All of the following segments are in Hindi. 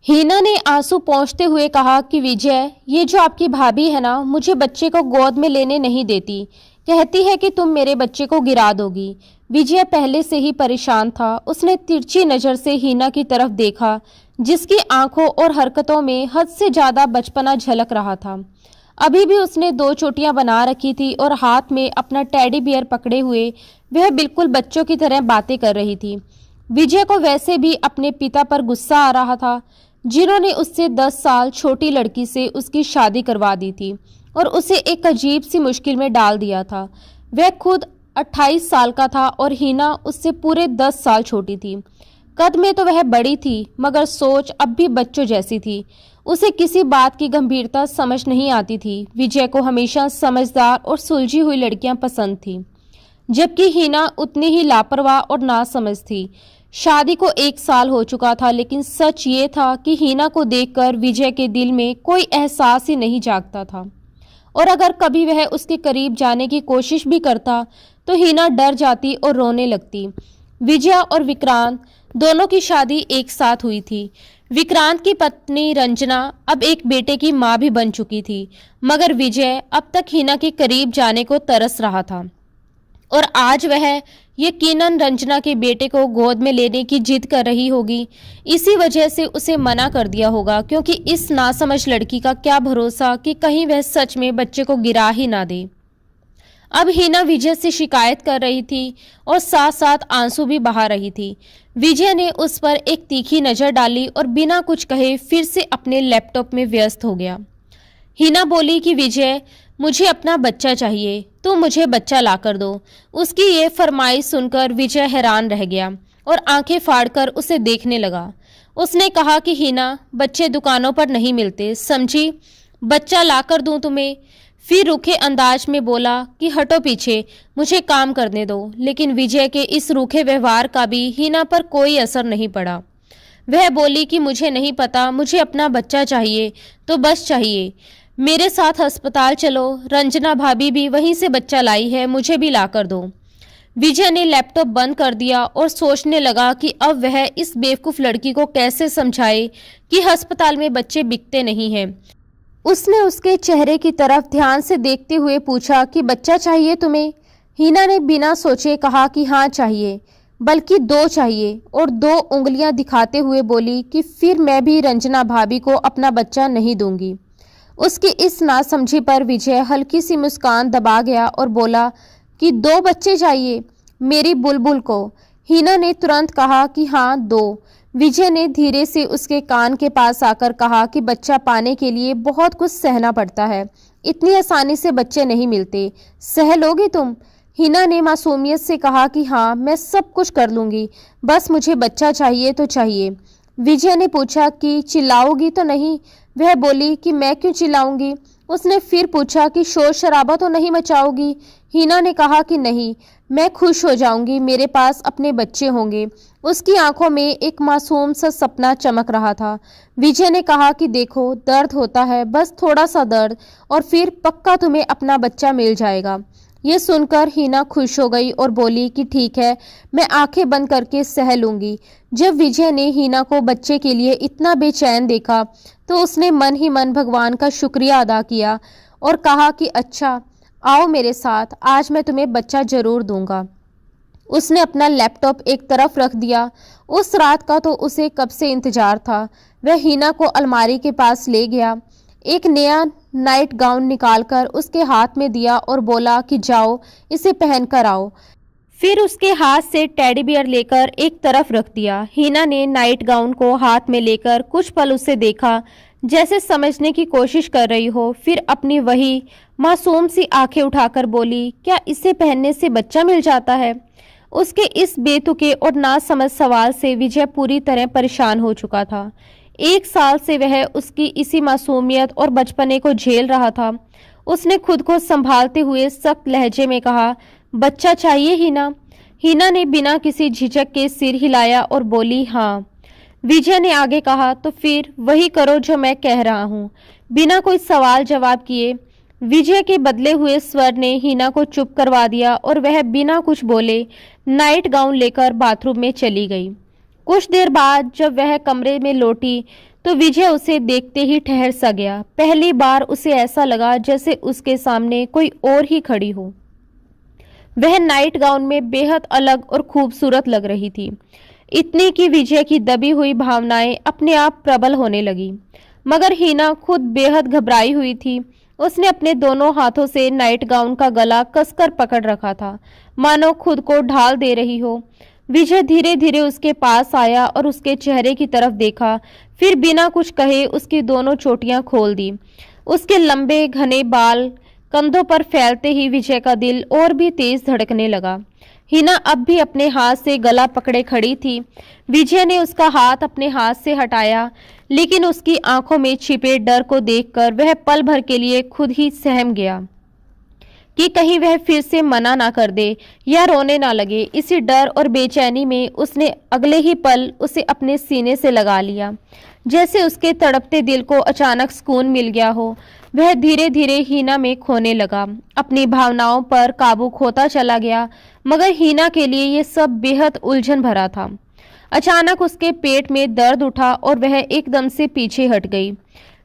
हीना ने आंसू पोंछते हुए कहा कि विजय, ये जो आपकी भाभी है ना, मुझे बच्चे को गोद में लेने नहीं देती। कहती है कि तुम मेरे बच्चे को गिरा दोगी। विजय पहले से ही परेशान था। उसने तिरछी नजर से हीना की तरफ देखा, जिसकी आंखों और हरकतों में हद से ज्यादा बचपना झलक रहा था। अभी भी उसने दो चोटियां बना रखी थी और हाथ में अपना टेडी बियर पकड़े हुए वह बिल्कुल बच्चों की तरह बातें कर रही थी। विजय को वैसे भी अपने पिता पर गुस्सा आ रहा था, जिन्होंने उससे 10 साल छोटी लड़की से उसकी शादी करवा दी थी और उसे एक अजीब सी मुश्किल में डाल दिया था। वह खुद 28 साल का था और हीना उससे पूरे 10 साल छोटी थी। कद में तो वह बड़ी थी, मगर सोच अब भी बच्चों जैसी थी। उसे किसी बात की गंभीरता समझ नहीं आती थी। विजय को हमेशा समझदार और सुलझी हुई लड़कियां पसंद थी, जबकि हीना उतनी ही लापरवाह और नासमझ थी। शादी को 1 साल हो चुका था, लेकिन सच ये था कि हीना को देखकर विजय के दिल में कोई एहसास ही नहीं जागता था, और अगर कभी वह उसके करीब जाने की कोशिश भी करता तो हीना डर जाती और रोने लगती। विजय और विक्रांत दोनों की शादी एक साथ हुई थी। विक्रांत की पत्नी रंजना अब एक बेटे की मां भी बन चुकी थी, मगर विजय अब तक हीना के करीब जाने को तरस रहा था और आज वह यकीनन रंजना के बेटे को गोद में लेने की जिद कर रही होगी। इसी वजह से उसे मना कर दिया होगा, क्योंकि इस नासमझ लड़की का क्या भरोसा कि कहीं वह सच में बच्चे को गिरा ही ना दे। अब हीना विजय से शिकायत कर रही थी और साथ साथ आंसू भी बहा रही थी। विजय ने उस पर एक तीखी नजर डाली और बिना कुछ कहे फिर से अपने लैपटॉप में व्यस्त हो गया। हीना बोली कि विजय, मुझे अपना बच्चा चाहिए, तो मुझे बच्चा ला कर दो। उसकी ये फरमाइश सुनकर विजय हैरान रह गया और आंखें फाड़कर उसे देखने लगा। उसने कहा कि हीना, बच्चे दुकानों पर नहीं मिलते, समझी? बच्चा ला कर दूं तुम्हें? फिर रूखे अंदाज में बोला कि हटो पीछे, मुझे काम करने दो। लेकिन विजय के इस रूखे व्यवहार का भी हीना पर कोई असर नहीं पड़ा। वह बोली कि मुझे नहीं पता, मुझे अपना बच्चा चाहिए तो बस चाहिए। मेरे साथ अस्पताल चलो, रंजना भाभी भी वहीं से बच्चा लाई है, मुझे भी ला कर दो। विजय ने लैपटॉप बंद कर दिया और सोचने लगा कि अब वह इस बेवकूफ़ लड़की को कैसे समझाए कि अस्पताल में बच्चे बिकते नहीं हैं। उसने उसके चेहरे की तरफ ध्यान से देखते हुए पूछा कि बच्चा चाहिए तुम्हें? हीना ने बिना सोचे कहा कि हाँ चाहिए, बल्कि 2 चाहिए, और 2 उंगलियां दिखाते हुए बोली कि फिर मैं भी रंजना भाभी को अपना बच्चा नहीं दूंगी। उसकी इस नासमझी पर विजय हल्की सी मुस्कान दबा गया और बोला कि 2 बच्चे चाहिए मेरी बुलबुल को। हीना ने तुरंत कहा कि हाँ 2। विजय ने धीरे से उसके कान के पास आकर कहा कि बच्चा पाने के लिए बहुत कुछ सहना पड़ता है, इतनी आसानी से बच्चे नहीं मिलते। सह लोगी तुम? हीना ने मासूमियत से कहा कि हाँ, मैं सब कुछ कर लूँगी, बस मुझे बच्चा चाहिए तो चाहिए। विजय ने पूछा कि चिल्लाओगी तो नहीं? वह बोली कि मैं क्यों चिल्लाऊंगी। उसने फिर पूछा कि शोर शराबा तो नहीं मचाओगी? हीना ने कहा कि नहीं, मैं खुश हो जाऊंगी, मेरे पास अपने बच्चे होंगे। उसकी आंखों में एक मासूम सा सपना चमक रहा था। विजय ने कहा कि देखो, दर्द होता है, बस थोड़ा सा दर्द, और फिर पक्का तुम्हें अपना बच्चा मिल जाएगा। ये सुनकर हीना खुश हो गई और बोली कि ठीक है, मैं आंखें बंद करके सह लूंगी। जब विजय ने हीना को बच्चे के लिए इतना बेचैन देखा तो उसने मन ही मन भगवान का शुक्रिया अदा किया और कहा कि अच्छा, आओ मेरे साथ, आज मैं तुम्हें बच्चा जरूर दूंगा। उसने अपना लैपटॉप एक तरफ रख दिया। उस रात का तो उसे कब से इंतजार था। वह हीना को अलमारी के पास ले गया, एक नया नाइट गाउन निकालकर उसके हाथ में दिया और बोला कि जाओ, इसे पहन कर आओ। फिर उसके हाथ से टेडी बियर लेकर एक तरफ रख दिया। हीना ने नाइट गाउन को हाथ में लेकर कुछ पल उसे देखा, जैसे समझने की कोशिश कर रही हो। फिर अपनी वही मासूम सी आंखें उठाकर बोली, क्या इसे पहनने से बच्चा मिल जाता है? उसके इस बेतुके और नासमझ सवाल से विजय पूरी तरह परेशान हो चुका था। 1 साल से वह उसकी इसी मासूमियत और बचपने को झेल रहा था। उसने खुद को संभालते हुए सख्त लहजे में कहा, बच्चा चाहिए हीना? हीना ने बिना किसी झिझक के सिर हिलाया और बोली हाँ। विजय ने आगे कहा, तो फिर वही करो जो मैं कह रहा हूँ। बिना कोई सवाल जवाब किए विजय के बदले हुए स्वर ने हीना को चुप करवा दिया और वह बिना कुछ बोले नाइट गाउन लेकर बाथरूम में चली गई। कुछ देर बाद जब वह कमरे में लौटी तो विजय उसे देखते ही ठहर सा गया। पहली बार उसे ऐसा लगा जैसे उसके सामने कोई और ही खड़ी हो। वह नाइट गाउन में बेहद अलग और खूबसूरत लग रही थी, इतनी कि विजय की दबी हुई भावनाएं अपने आप प्रबल होने लगी। मगर हीना खुद बेहद घबराई हुई थी। उसने अपने दोनों हाथों से नाइट गाउन का गला कसकर पकड़ रखा था, मानो खुद को ढाल दे रही हो। विजय धीरे धीरे उसके पास आया और उसके चेहरे की तरफ देखा, फिर बिना कुछ कहे उसकी दोनों चोटियां खोल दी। उसके लंबे घने बाल कंधों पर फैलते ही विजय का दिल और भी तेज धड़कने लगा। हिना अब भी अपने हाथ से गला पकड़े खड़ी थी। विजय ने उसका हाथ अपने हाथ से हटाया, लेकिन उसकी आंखों में छिपे डर को देखकर वह पल भर के लिए खुद ही सहम गया कि कहीं वह फिर से मना ना कर दे या रोने ना लगे। इसी डर और बेचैनी में उसने अगले ही पल उसे अपने सीने से लगा लिया, जैसे उसके तड़पते दिल को अचानक सुकून मिल गया हो। वह धीरे धीरे हीना में खोने लगा, अपनी भावनाओं पर काबू खोता चला गया। मगर हीना के लिए ये सब बेहद उलझन भरा था। अचानक उसके पेट में दर्द उठा और वह एकदम से पीछे हट गई।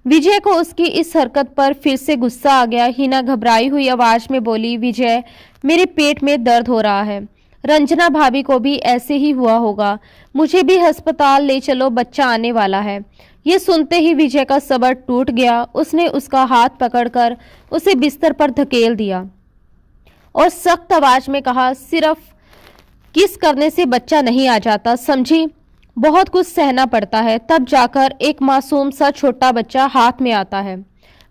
विजय को उसकी इस हरकत पर फिर से गुस्सा आ गया। हीना घबराई हुई आवाज में बोली, विजय, मेरे पेट में दर्द हो रहा है। रंजना भाभी को भी ऐसे ही हुआ होगा। मुझे भी अस्पताल ले चलो, बच्चा आने वाला है। ये सुनते ही विजय का सब्र टूट गया। उसने उसका हाथ पकड़कर उसे बिस्तर पर धकेल दिया और सख्त आवाज में कहा, सिर्फ किस करने से बच्चा नहीं आ जाता, समझी? बहुत कुछ सहना पड़ता है, तब जाकर एक मासूम सा छोटा बच्चा हाथ में आता है।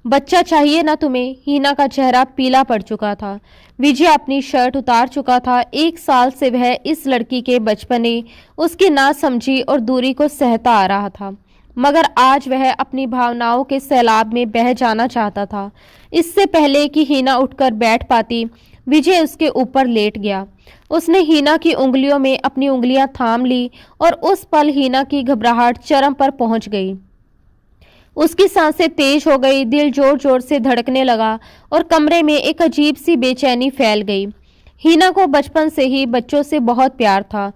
बच्चा चाहिए ना तुम्हें? हीना का चेहरा पीला पड़ चुका था। विजय अपनी शर्ट उतार चुका था। 1 साल से वह इस लड़की के बचपने, उसकी नासमझी और दूरी को सहता आ रहा था, मगर आज वह अपनी भावनाओं के सैलाब में बह जाना चाहता था। इससे पहले कि हीना उठकर बैठ पाती, विजय उसके ऊपर लेट गया। उसने हीना की उंगलियों में अपनी उंगलियां थाम ली और उस पल हीना की घबराहट चरम पर पहुंच गई। उसकी सांसें तेज हो गई, दिल जोर जोर से धड़कने लगा और कमरे में एक अजीब सी बेचैनी फैल गई। हीना को बचपन से ही बच्चों से बहुत प्यार था।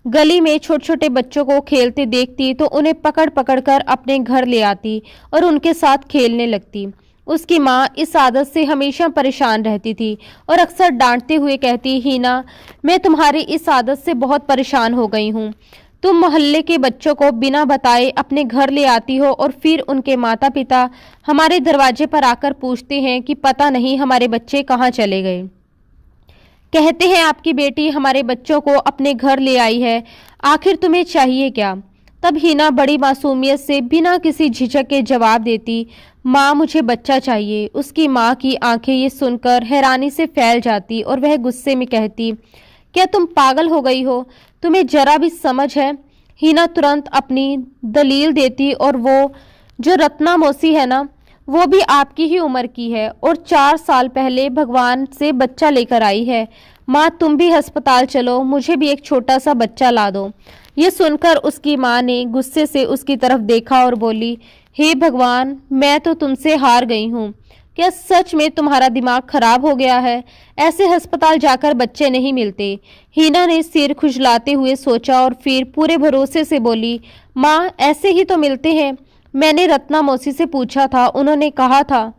गली में छोटे छोटे बच्चों को खेलते देखती तो उन्हें पकड़ पकड़ कर अपने घर ले आती और उनके साथ खेलने लगती। उसकी माँ इस आदत से हमेशा परेशान रहती थी और अक्सर डांटते हुए कहती, हीना, मैं तुम्हारी इस आदत से बहुत परेशान हो गई हूँ। तुम मोहल्ले के बच्चों को बिना बताए अपने घर ले आती हो और फिर उनके माता पिता हमारे दरवाजे पर आकर पूछते हैं कि पता नहीं हमारे बच्चे कहाँ चले गए। कहते हैं आपकी बेटी हमारे बच्चों को अपने घर ले आई है, आखिर तुम्हें चाहिए क्या? तब हीना बड़ी मासूमियत से बिना किसी झिझक के जवाब देती, माँ, मुझे बच्चा चाहिए। उसकी माँ की आंखें ये सुनकर हैरानी से फैल जाती और वह गुस्से में कहती, क्या तुम पागल हो गई हो? तुम्हें जरा भी समझ है? हीना तुरंत अपनी दलील देती, और वो जो रत्ना मौसी है ना, वो भी आपकी ही उम्र की है और 4 साल पहले भगवान से बच्चा लेकर आई है। माँ, तुम भी अस्पताल चलो, मुझे भी एक छोटा सा बच्चा ला दो। ये सुनकर उसकी माँ ने गुस्से से उसकी तरफ देखा और बोली, हे भगवान, मैं तो तुमसे हार गई हूँ। क्या सच में तुम्हारा दिमाग खराब हो गया है? ऐसे अस्पताल जाकर बच्चे नहीं मिलते। हीना ने सिर खुजलाते हुए सोचा और फिर पूरे भरोसे से बोली, माँ, ऐसे ही तो मिलते हैं। मैंने रत्ना मौसी से पूछा था, उन्होंने कहा था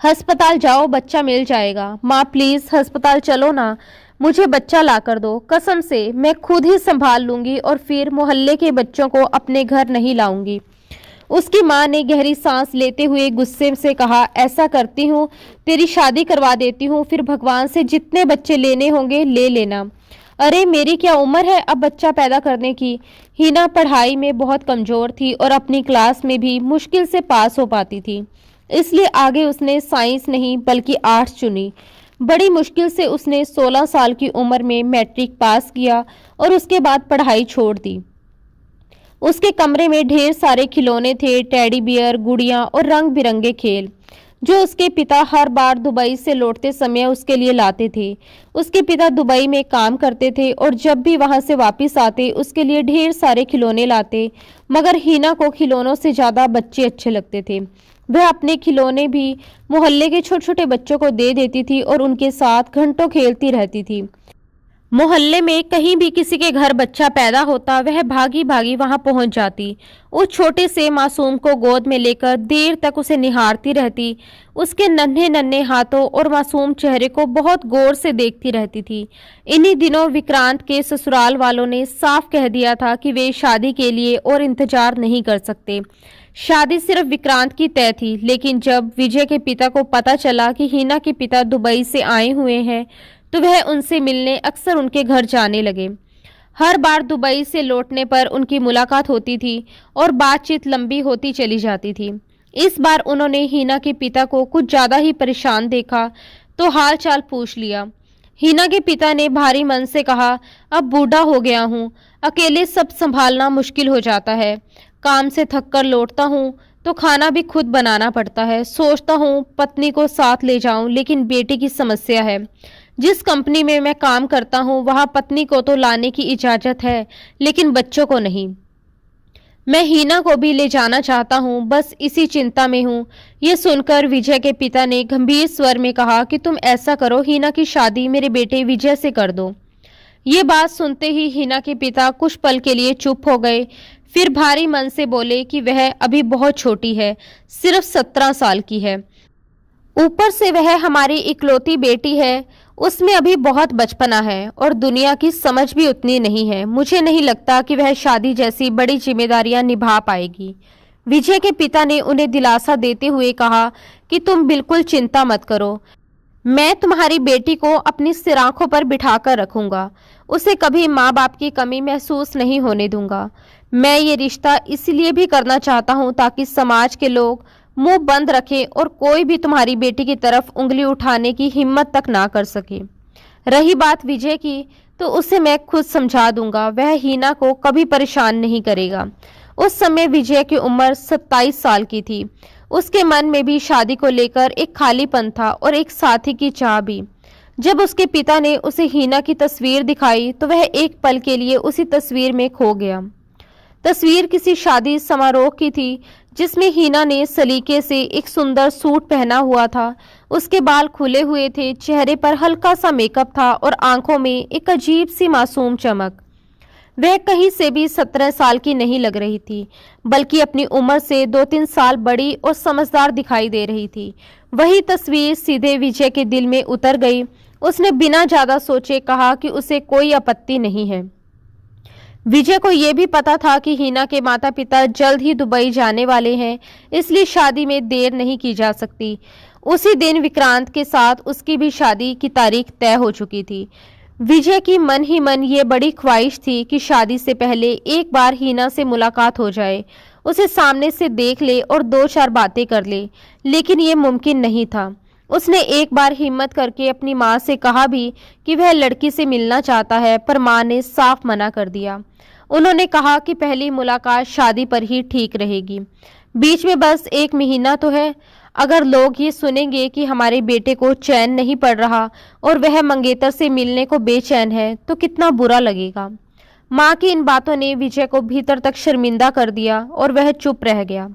अस्पताल जाओ, बच्चा मिल जाएगा। माँ, प्लीज अस्पताल चलो ना, मुझे बच्चा ला कर दो। कसम से मैं खुद ही संभाल लूंगी और फिर मोहल्ले के बच्चों को अपने घर नहीं लाऊंगी। उसकी माँ ने गहरी सांस लेते हुए गुस्से से कहा, ऐसा करती हूँ, तेरी शादी करवा देती हूँ, फिर भगवान से जितने बच्चे लेने होंगे ले लेना। अरे, मेरी क्या उम्र है अब बच्चा पैदा करने की? हीना पढ़ाई में बहुत कमजोर थी और अपनी क्लास में भी मुश्किल से पास हो पाती थी, इसलिए आगे उसने साइंस नहीं बल्कि आर्ट्स चुनी। बड़ी मुश्किल से उसने 16 साल की उम्र में मैट्रिक पास किया और उसके बाद पढ़ाई छोड़ दी। उसके कमरे में ढेर सारे खिलौने थे, टेडी बियर, गुड़ियाँ और रंग बिरंगे खेल, जो उसके पिता हर बार दुबई से लौटते समय उसके लिए लाते थे। उसके पिता दुबई में काम करते थे और जब भी वहां से वापस आते उसके लिए ढेर सारे खिलौने लाते, मगर हीना को खिलौनों से ज़्यादा बच्चे अच्छे लगते थे। वह अपने खिलौने भी मोहल्ले के छोटे छोटे बच्चों को दे देती थी और उनके साथ घंटों खेलती रहती थी। मोहल्ले में कहीं भी किसी के घर बच्चा पैदा होता वह भागी भागी वहां पहुंच जाती। उस छोटे से मासूम को गोद में लेकर देर तक उसे निहारती रहती। उसके नन्हे नन्हे हाथों और मासूम चेहरे को बहुत गौर से देखती रहती थी। इन्हीं दिनों विक्रांत के ससुराल वालों ने साफ कह दिया था कि वे शादी के लिए और इंतजार नहीं कर सकते। शादी सिर्फ विक्रांत की तय थी, लेकिन जब विजय के पिता को पता चला कि हिना के पिता दुबई से आए हुए हैं तो वह उनसे मिलने अक्सर उनके घर जाने लगे। हर बार दुबई से लौटने पर उनकी मुलाकात होती थी और बातचीत लंबी होती चली जाती थी। इस बार उन्होंने हिना के पिता को कुछ ज्यादा ही परेशान देखा तो हाल चाल पूछ लिया। हिना के पिता ने भारी मन से कहा, अब बूढ़ा हो गया हूँ, अकेले सब संभालना मुश्किल हो जाता है। काम से थक कर लौटता हूँ तो खाना भी खुद बनाना पड़ता है। सोचता हूँ पत्नी को साथ ले जाऊं, लेकिन बेटे की समस्या है। जिस कंपनी में मैं काम करता हूँ वहां पत्नी को तो लाने की इजाजत है, लेकिन बच्चों को नहीं। मैं हीना को भी ले जाना चाहता हूँ, बस इसी चिंता में हूँ। ये सुनकर विजय के पिता ने गंभीर स्वर में कहा कि तुम ऐसा करो, हीना की शादी मेरे बेटे विजय से कर दो। ये बात सुनते ही हिना के पिता कुछ पल के लिए चुप हो गए, फिर भारी मन से बोले कि वह अभी बहुत छोटी है, सिर्फ 17 साल की है। ऊपर से वह हमारी इकलौती बेटी है, उसमें अभी बहुत बचपना है और दुनिया की समझ भी उतनी नहीं है। मुझे नहीं लगता कि वह शादी जैसी बड़ी जिम्मेदारियां निभा पाएगी। विजय के पिता ने उन्हें दिलासा देते हुए कहा कि तुम बिल्कुल चिंता मत करो, मैं तुम्हारी बेटी को अपनी सिर आंखों पर बिठाकर रखूंगा। उसे कभी माँ बाप की कमी महसूस नहीं होने दूंगा। मैं ये रिश्ता इसलिए भी करना चाहता हूँ ताकि समाज के लोग मुंह बंद रखें और कोई भी तुम्हारी बेटी की तरफ उंगली उठाने की हिम्मत तक ना कर सके। रही बात विजय की, तो उसे मैं खुद समझा दूंगा, वह हीना को कभी परेशान नहीं करेगा। उस समय विजय की उम्र 27 साल की थी। उसके मन में भी शादी को लेकर एक खालीपन था और एक साथी की चाह भी। जब उसके पिता ने उसे हीना की तस्वीर दिखाई तो वह एक पल के लिए उसी तस्वीर में खो गया। तस्वीर किसी शादी समारोह की थी जिसमें हीना ने सलीके से एक सुंदर सूट पहना हुआ था। उसके बाल खुले हुए थे, चेहरे पर हल्का सा मेकअप था और आंखों में एक अजीब सी मासूम चमक। वह कहीं से भी 17 साल की नहीं लग रही थी, बल्कि अपनी उम्र से 2-3 साल बड़ी और समझदार दिखाई दे रही थी। वही तस्वीर सीधे विजय के दिल में उतर गई। उसने बिना ज्यादा सोचे कहा कि उसे कोई आपत्ति नहीं है। विजय को यह भी पता था कि हीना के माता पिता जल्द ही दुबई जाने वाले हैं, इसलिए शादी में देर नहीं की जा सकती। उसी दिन विक्रांत के साथ उसकी भी शादी की तारीख तय हो चुकी थी। विजय की मन ही मन ये बड़ी ख्वाहिश थी कि शादी से पहले एक बार हीना से मुलाकात हो जाए, उसे सामने से देख ले और 2-4 बातें कर ले, लेकिन ये मुमकिन नहीं था। उसने एक बार हिम्मत करके अपनी माँ से कहा भी कि वह लड़की से मिलना चाहता है, पर माँ ने साफ मना कर दिया। उन्होंने कहा कि पहली मुलाकात शादी पर ही ठीक रहेगी, बीच में बस 1 महीना तो है। अगर लोग ये सुनेंगे कि हमारे बेटे को चैन नहीं पड़ रहा और वह मंगेतर से मिलने को बेचैन है तो कितना बुरा लगेगा। माँ की इन बातों ने विजय को भीतर तक शर्मिंदा कर दिया और वह चुप रह गया।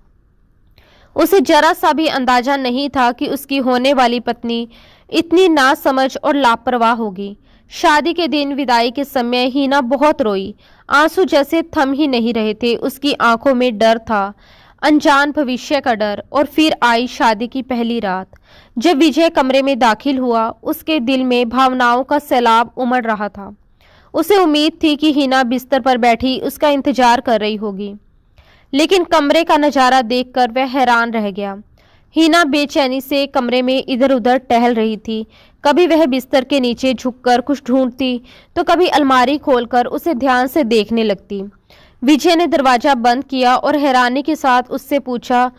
उसे जरा सा भी अंदाजा नहीं था कि उसकी होने वाली पत्नी इतनी नासमझ और लापरवाह होगी। शादी के दिन विदाई के समय हीना बहुत रोई, आंसू जैसे थम ही नहीं रहे थे। उसकी आंखों में डर था, अनजान भविष्य का डर। और फिर आई शादी की पहली रात। जब विजय कमरे में दाखिल हुआ, उसके दिल में भावनाओं का सैलाब उमड़ रहा था। उसे उम्मीद थी कि हीना बिस्तर पर बैठी उसका इंतजार कर रही होगी, लेकिन कमरे का नजारा देखकर वह हैरान रह गया। हीना बेचैनी से कमरे में इधर उधर टहल रही थी। कभी वह बिस्तर के नीचे झुककर कुछ ढूंढती तो कभी अलमारी खोलकर उसे ध्यान से देखने लगती। विजय ने दरवाजा बंद किया और हैरानी के साथ उससे पूछा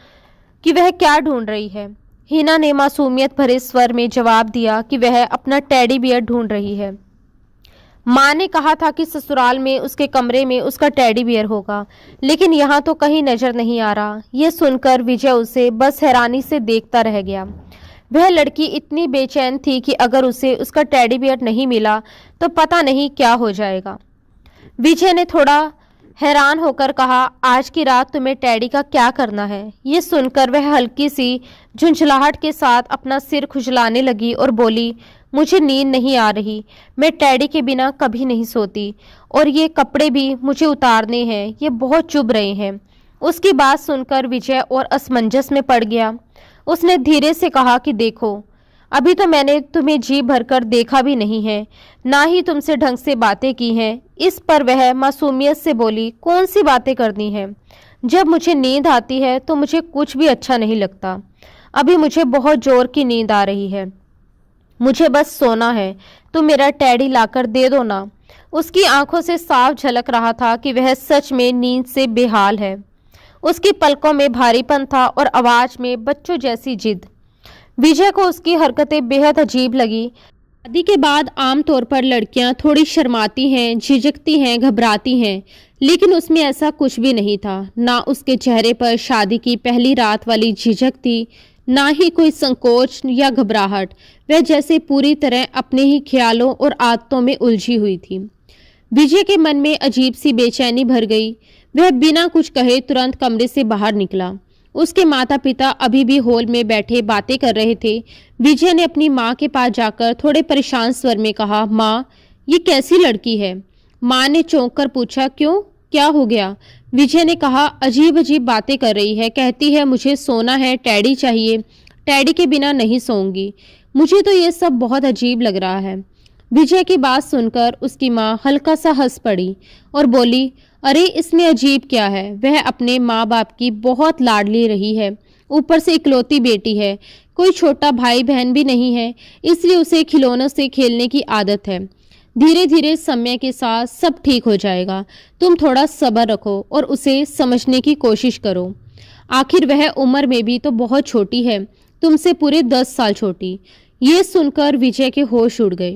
कि वह क्या ढूंढ रही है। हीना ने मासूमियत भरे स्वर में जवाब दिया कि वह अपना टेडी बियर ढूंढ रही है। माँ ने कहा था कि ससुराल में उसके कमरे में उसका टेडी बियर होगा, लेकिन यहाँ तो कहीं नजर नहीं आ रहा। यह सुनकर विजय उसे बस हैरानी से देखता रह गया। वह लड़की इतनी बेचैन थी कि अगर उसे उसका टेडी बियर नहीं मिला तो पता नहीं क्या हो जाएगा। विजय ने थोड़ा हैरान होकर कहा, आज की रात तुम्हें टैडी का क्या करना है? ये सुनकर वह हल्की सी झुंझलाहट के साथ अपना सिर खुजलाने लगी और बोली, मुझे नींद नहीं आ रही। मैं टैडी के बिना कभी नहीं सोती और ये कपड़े भी मुझे उतारने हैं, ये बहुत चुभ रहे हैं। उसकी बात सुनकर विजय और असमंजस में पड़ गया। उसने धीरे से कहा कि देखो, अभी तो मैंने तुम्हें जी भरकर देखा भी नहीं है, ना ही तुमसे ढंग से बातें की हैं। इस पर वह मासूमियत से बोली, कौन सी बातें करनी है? जब मुझे नींद आती है तो मुझे कुछ भी अच्छा नहीं लगता। अभी मुझे बहुत जोर की नींद आ रही है, मुझे बस सोना है। तुम मेरा टैडी लाकर दे दो ना। उसकी आंखों से साफ झलक रहा था कि वह सच में नींद से बेहाल है। उसकी पलकों में भारीपन था और आवाज में बच्चों जैसी जिद। विजय को उसकी हरकतें बेहद अजीब लगी। शादी के बाद आमतौर पर लड़कियां थोड़ी शर्माती हैं, झिझकती हैं, घबराती हैं, लेकिन उसमें ऐसा कुछ भी नहीं था। ना उसके चेहरे पर शादी की पहली रात वाली झिझक थी, ना ही कोई संकोच या घबराहट। वह जैसे पूरी तरह अपने ही ख्यालों और आदतों में उलझी हुई थी। विजय के मन में अजीब सी बेचैनी भर गई। वह बिना कुछ कहे तुरंत कमरे से बाहर निकला। उसके माता पिता अभी भी हॉल में बैठे बातें कर रहे थे। विजय ने अपनी माँ के पास जाकर थोड़े परेशान स्वर में कहा, माँ, ये कैसी लड़की है? माँ ने चौंक कर पूछा, क्यों, क्या हो गया? विजय ने कहा, अजीब अजीब बातें कर रही है, कहती है मुझे सोना है, टैडी चाहिए, टैडी के बिना नहीं सोऊंगी। मुझे तो ये सब बहुत अजीब लग रहा है। विजय की बात सुनकर उसकी माँ हल्का सा हंस पड़ी और बोली, अरे इसमें अजीब क्या है? वह अपने माँ बाप की बहुत लाडली रही है, ऊपर से इकलौती बेटी है, कोई छोटा भाई बहन भी नहीं है, इसलिए उसे खिलौनों से खेलने की आदत है। धीरे धीरे समय के साथ सब ठीक हो जाएगा। तुम थोड़ा सब्र रखो और उसे समझने की कोशिश करो। आखिर वह उम्र में भी तो बहुत छोटी है, तुमसे पूरे 10 साल छोटी। ये सुनकर विजय के होश उड़ गए।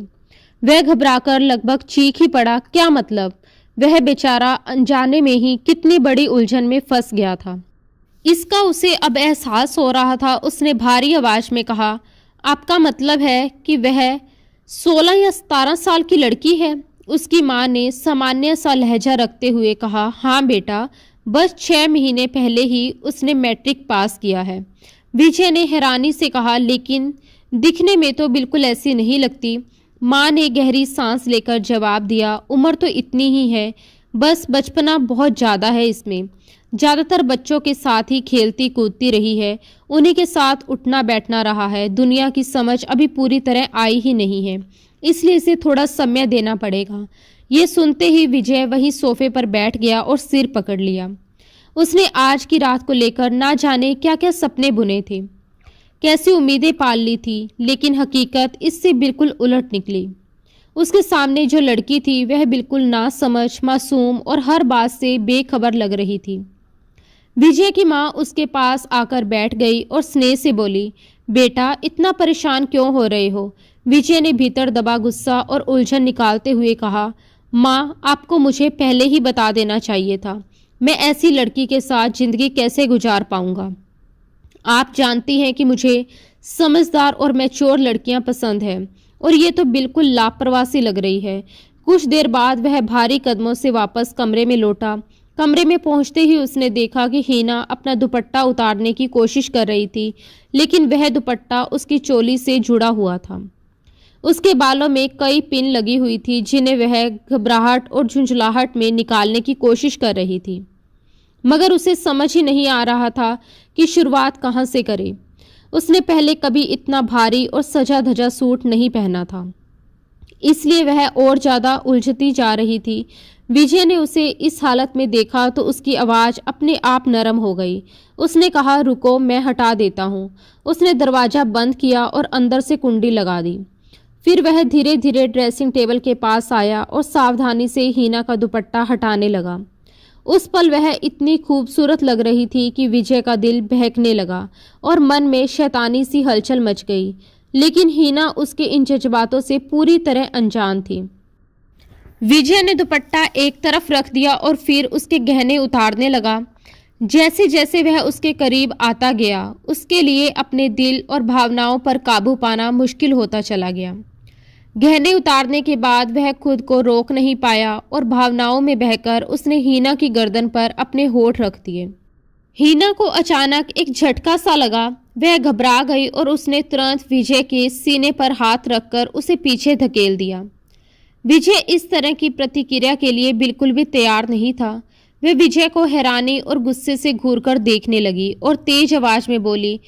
वह घबराकर लगभग चीख ही पड़ा। क्या मतलब? वह बेचारा अनजाने में ही कितनी बड़ी उलझन में फंस गया था, इसका उसे अब एहसास हो रहा था। उसने भारी आवाज में कहा, आपका मतलब है कि वह 16 या 17 साल की लड़की है? उसकी माँ ने सामान्य सा लहजा रखते हुए कहा, हाँ बेटा, बस 6 महीने पहले ही उसने मैट्रिक पास किया है। विजय ने हैरानी से कहा, लेकिन दिखने में तो बिल्कुल ऐसी नहीं लगती। माँ ने गहरी सांस लेकर जवाब दिया, उम्र तो इतनी ही है, बस बचपना बहुत ज़्यादा है इसमें। ज़्यादातर बच्चों के साथ ही खेलती कूदती रही है, उन्हीं के साथ उठना बैठना रहा है। दुनिया की समझ अभी पूरी तरह आई ही नहीं है, इसलिए इसे थोड़ा समय देना पड़ेगा। ये सुनते ही विजय वहीं सोफे पर बैठ गया और सिर पकड़ लिया। उसने आज की रात को लेकर ना जाने क्या क्या सपने बुने थे, कैसी उम्मीदें पाल ली थी, लेकिन हकीकत इससे बिल्कुल उलट निकली। उसके सामने जो लड़की थी वह बिल्कुल नासमझ, मासूम और हर बात से बेखबर लग रही थी। विजय की माँ उसके पास आकर बैठ गई और स्नेह से बोली, बेटा इतना परेशान क्यों हो रहे हो? विजय ने भीतर दबा गुस्सा और उलझन निकालते हुए कहा, माँ, आपको मुझे पहले ही बता देना चाहिए था। मैं ऐसी लड़की के साथ जिंदगी कैसे गुजार पाऊंगा? आप जानती हैं कि मुझे समझदार और मैच्योर लड़कियां पसंद हैं, और ये तो बिल्कुल लापरवाह सी लग रही है। कुछ देर बाद वह भारी कदमों से वापस कमरे में लौटा। कमरे में पहुंचते ही उसने देखा कि हीना अपना दुपट्टा उतारने की कोशिश कर रही थी, लेकिन वह दुपट्टा उसकी चोली से जुड़ा हुआ था। उसके बालों में कई पिन लगी हुई थी, जिन्हें वह घबराहट और झुंझलाहट में निकालने की कोशिश कर रही थी, मगर उसे समझ ही नहीं आ रहा था कि शुरुआत कहाँ से करे। उसने पहले कभी इतना भारी और सजा धजा सूट नहीं पहना था, इसलिए वह और ज़्यादा उलझती जा रही थी। विजय ने उसे इस हालत में देखा तो उसकी आवाज़ अपने आप नरम हो गई। उसने कहा, रुको, मैं हटा देता हूँ। उसने दरवाज़ा बंद किया और अंदर से कुंडी लगा दी। फिर वह धीरे धीरे ड्रेसिंग टेबल के पास आया और सावधानी से हीना का दुपट्टा हटाने लगा। उस पल वह इतनी खूबसूरत लग रही थी कि विजय का दिल बहकने लगा और मन में शैतानी सी हलचल मच गई, लेकिन हीना उसके इन जज्बातों से पूरी तरह अनजान थी। विजय ने दुपट्टा एक तरफ रख दिया और फिर उसके गहने उतारने लगा। जैसे जैसे वह उसके करीब आता गया, उसके लिए अपने दिल और भावनाओं पर काबू पाना मुश्किल होता चला गया। गहने उतारने के बाद वह खुद को रोक नहीं पाया और भावनाओं में बहकर उसने हीना की गर्दन पर अपने होठ रख दिए। हीना को अचानक एक झटका सा लगा। वह घबरा गई और उसने तुरंत विजय के सीने पर हाथ रखकर उसे पीछे धकेल दिया। विजय इस तरह की प्रतिक्रिया के लिए बिल्कुल भी तैयार नहीं था। वह विजय को हैरानी और गुस्से से घूरकर देखने लगी और तेज आवाज में बोली,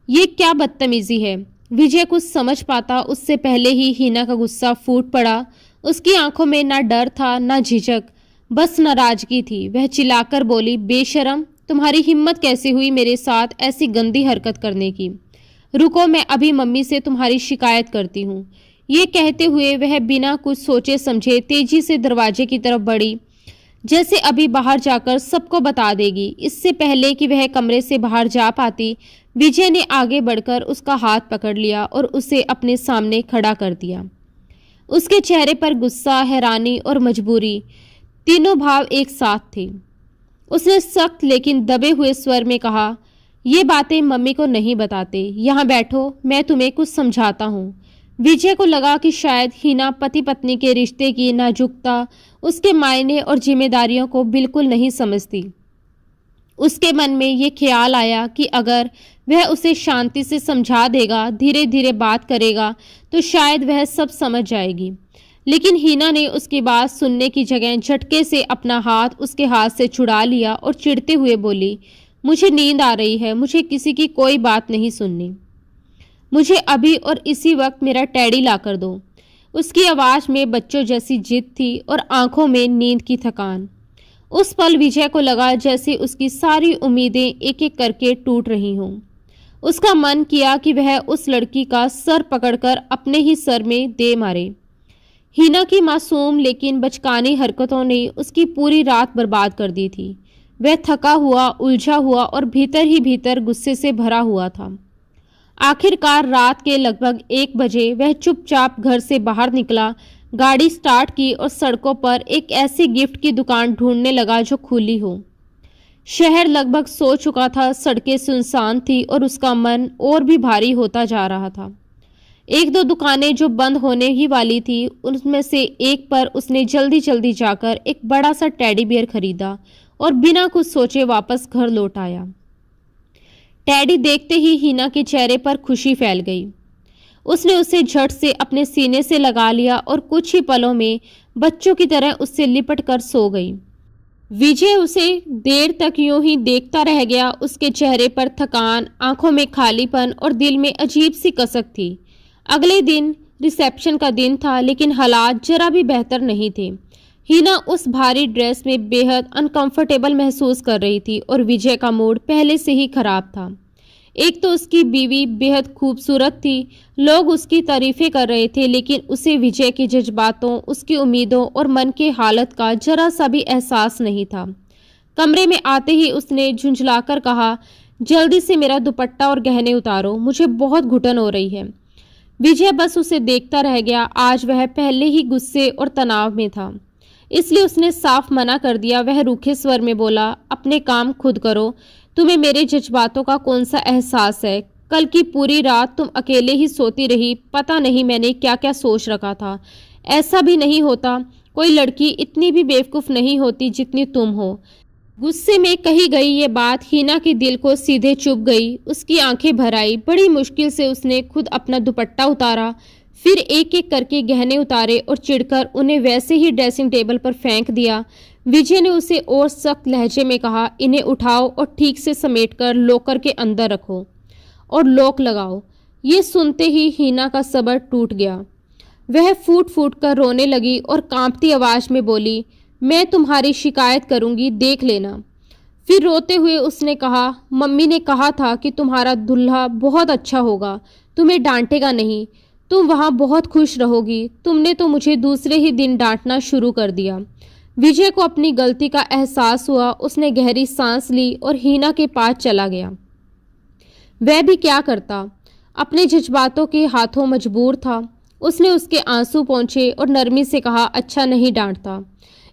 ये क्या बदतमीजी है। विजय कुछ समझ पाता उससे पहले ही हीना का गुस्सा फूट पड़ा। उसकी आंखों में ना डर था ना झिझक, बस नाराजगी थी। वह चिल्लाकर बोली, बेशरम, तुम्हारी हिम्मत कैसे हुई मेरे साथ ऐसी गंदी हरकत करने की। रुको, मैं अभी मम्मी से तुम्हारी शिकायत करती हूँ। ये कहते हुए वह बिना कुछ सोचे समझे तेजी से दरवाजे की तरफ बढ़ी, जैसे अभी बाहर जाकर सबको बता देगी। इससे पहले कि वह कमरे से बाहर जा पाती, विजय ने आगे बढ़कर उसका हाथ पकड़ लिया और उसे अपने सामने खड़ा कर दिया। उसके चेहरे पर गुस्सा, हैरानी और मजबूरी, तीनों भाव एक साथ थे। उसने सख्त लेकिन दबे हुए स्वर में कहा, ये बातें मम्मी को नहीं बताते, यहाँ बैठो, मैं तुम्हें कुछ समझाता हूँ। विजय को लगा कि शायद हीना पति पत्नी के रिश्ते की नाजुकता, उसके मायने और जिम्मेदारियों को बिल्कुल नहीं समझती। उसके मन में ये ख्याल आया कि अगर वह उसे शांति से समझा देगा, धीरे धीरे बात करेगा, तो शायद वह सब समझ जाएगी। लेकिन हीना ने उसकी बात सुनने की जगह झटके से अपना हाथ उसके हाथ से छुड़ा लिया और चिढ़ते हुए बोली, मुझे नींद आ रही है, मुझे किसी की कोई बात नहीं सुननी। मुझे अभी और इसी वक्त मेरा टैडी ला कर दो। उसकी आवाज़ में बच्चों जैसी जिद थी और आंखों में नींद की थकान। उस पल विजय को लगा जैसे उसकी सारी उम्मीदें एक एक करके टूट रही हों। उसका मन किया कि वह उस लड़की का सर पकड़कर अपने ही सर में दे मारे। हीना की मासूम लेकिन बचकानी हरकतों ने उसकी पूरी रात बर्बाद कर दी थी। वह थका हुआ, उलझा हुआ और भीतर ही भीतर गुस्से से भरा हुआ था। आखिरकार रात के लगभग 1 बजे वह चुपचाप घर से बाहर निकला, गाड़ी स्टार्ट की और सड़कों पर एक ऐसी गिफ्ट की दुकान ढूंढने लगा जो खुली हो। शहर लगभग सो चुका था, सड़कें सुनसान थी और उसका मन और भी भारी होता जा रहा था। 1-2 दुकानें जो बंद होने ही वाली थी, उनमें से एक पर उसने जल्दी जल्दी जाकर एक बड़ा सा टेडी बियर खरीदा और बिना कुछ सोचे वापस घर लौट आया। टेडी देखते ही हीना के चेहरे पर खुशी फैल गई। उसने उसे झट से अपने सीने से लगा लिया और कुछ ही पलों में बच्चों की तरह उससे लिपट कर सो गई। विजय उसे देर तक यूं ही देखता रह गया। उसके चेहरे पर थकान, आंखों में खालीपन और दिल में अजीब सी कसक थी। अगले दिन रिसेप्शन का दिन था, लेकिन हालात जरा भी बेहतर नहीं थे। हीना उस भारी ड्रेस में बेहद अनकंफर्टेबल महसूस कर रही थी और विजय का मूड पहले से ही खराब था। एक तो उसकी बीवी बेहद खूबसूरत थी, लोग उसकी तारीफें कर रहे थे, लेकिन उसे विजय के जज्बातों, उसकी उम्मीदों और मन के हालत का जरा सा भी एहसास नहीं था। कमरे में आते ही उसने झुंझलाकर कहा, जल्दी से मेरा दुपट्टा और गहने उतारो, मुझे बहुत घुटन हो रही है। विजय बस उसे देखता रह गया। आज वह पहले ही गुस्से और तनाव में था, इसलिए उसने साफ मना कर दिया। वह रूखे स्वर में बोला, अपने काम खुद करो, तुम्हें मेरे जज्बातों का कौन सा एहसास है। कल की पूरी रात तुम अकेले ही सोती रही, पता नहीं मैंने क्या क्या सोच रखा था। ऐसा भी नहीं होता, कोई लड़की इतनी भी बेवकूफ़ नहीं होती जितनी तुम हो। गुस्से में कही गई ये बात हीना के दिल को सीधे चुभ गई। उसकी आंखें भर आई। बड़ी मुश्किल से उसने खुद अपना दुपट्टा उतारा, फिर एक एक करके गहने उतारे और चिढ़कर उन्हें वैसे ही ड्रेसिंग टेबल पर फेंक दिया। विजय ने उसे और सख्त लहजे में कहा, इन्हें उठाओ और ठीक से समेटकर लॉकर के अंदर रखो और लॉक लगाओ। ये सुनते ही हीना का सब्र टूट गया। वह फूट फूट कर रोने लगी और कांपती आवाज में बोली, मैं तुम्हारी शिकायत करूंगी, देख लेना। फिर रोते हुए उसने कहा, मम्मी ने कहा था कि तुम्हारा दूल्हा बहुत अच्छा होगा, तुम्हें डांटेगा नहीं, तुम वहाँ बहुत खुश रहोगी। तुमने तो मुझे दूसरे ही दिन डांटना शुरू कर दिया। विजय को अपनी गलती का एहसास हुआ। उसने गहरी सांस ली और हीना के पास चला गया। वह भी क्या करता, अपने जज्बातों के हाथों मजबूर था। उसने उसके आंसू पोंछे और नरमी से कहा, अच्छा नहीं डांटता।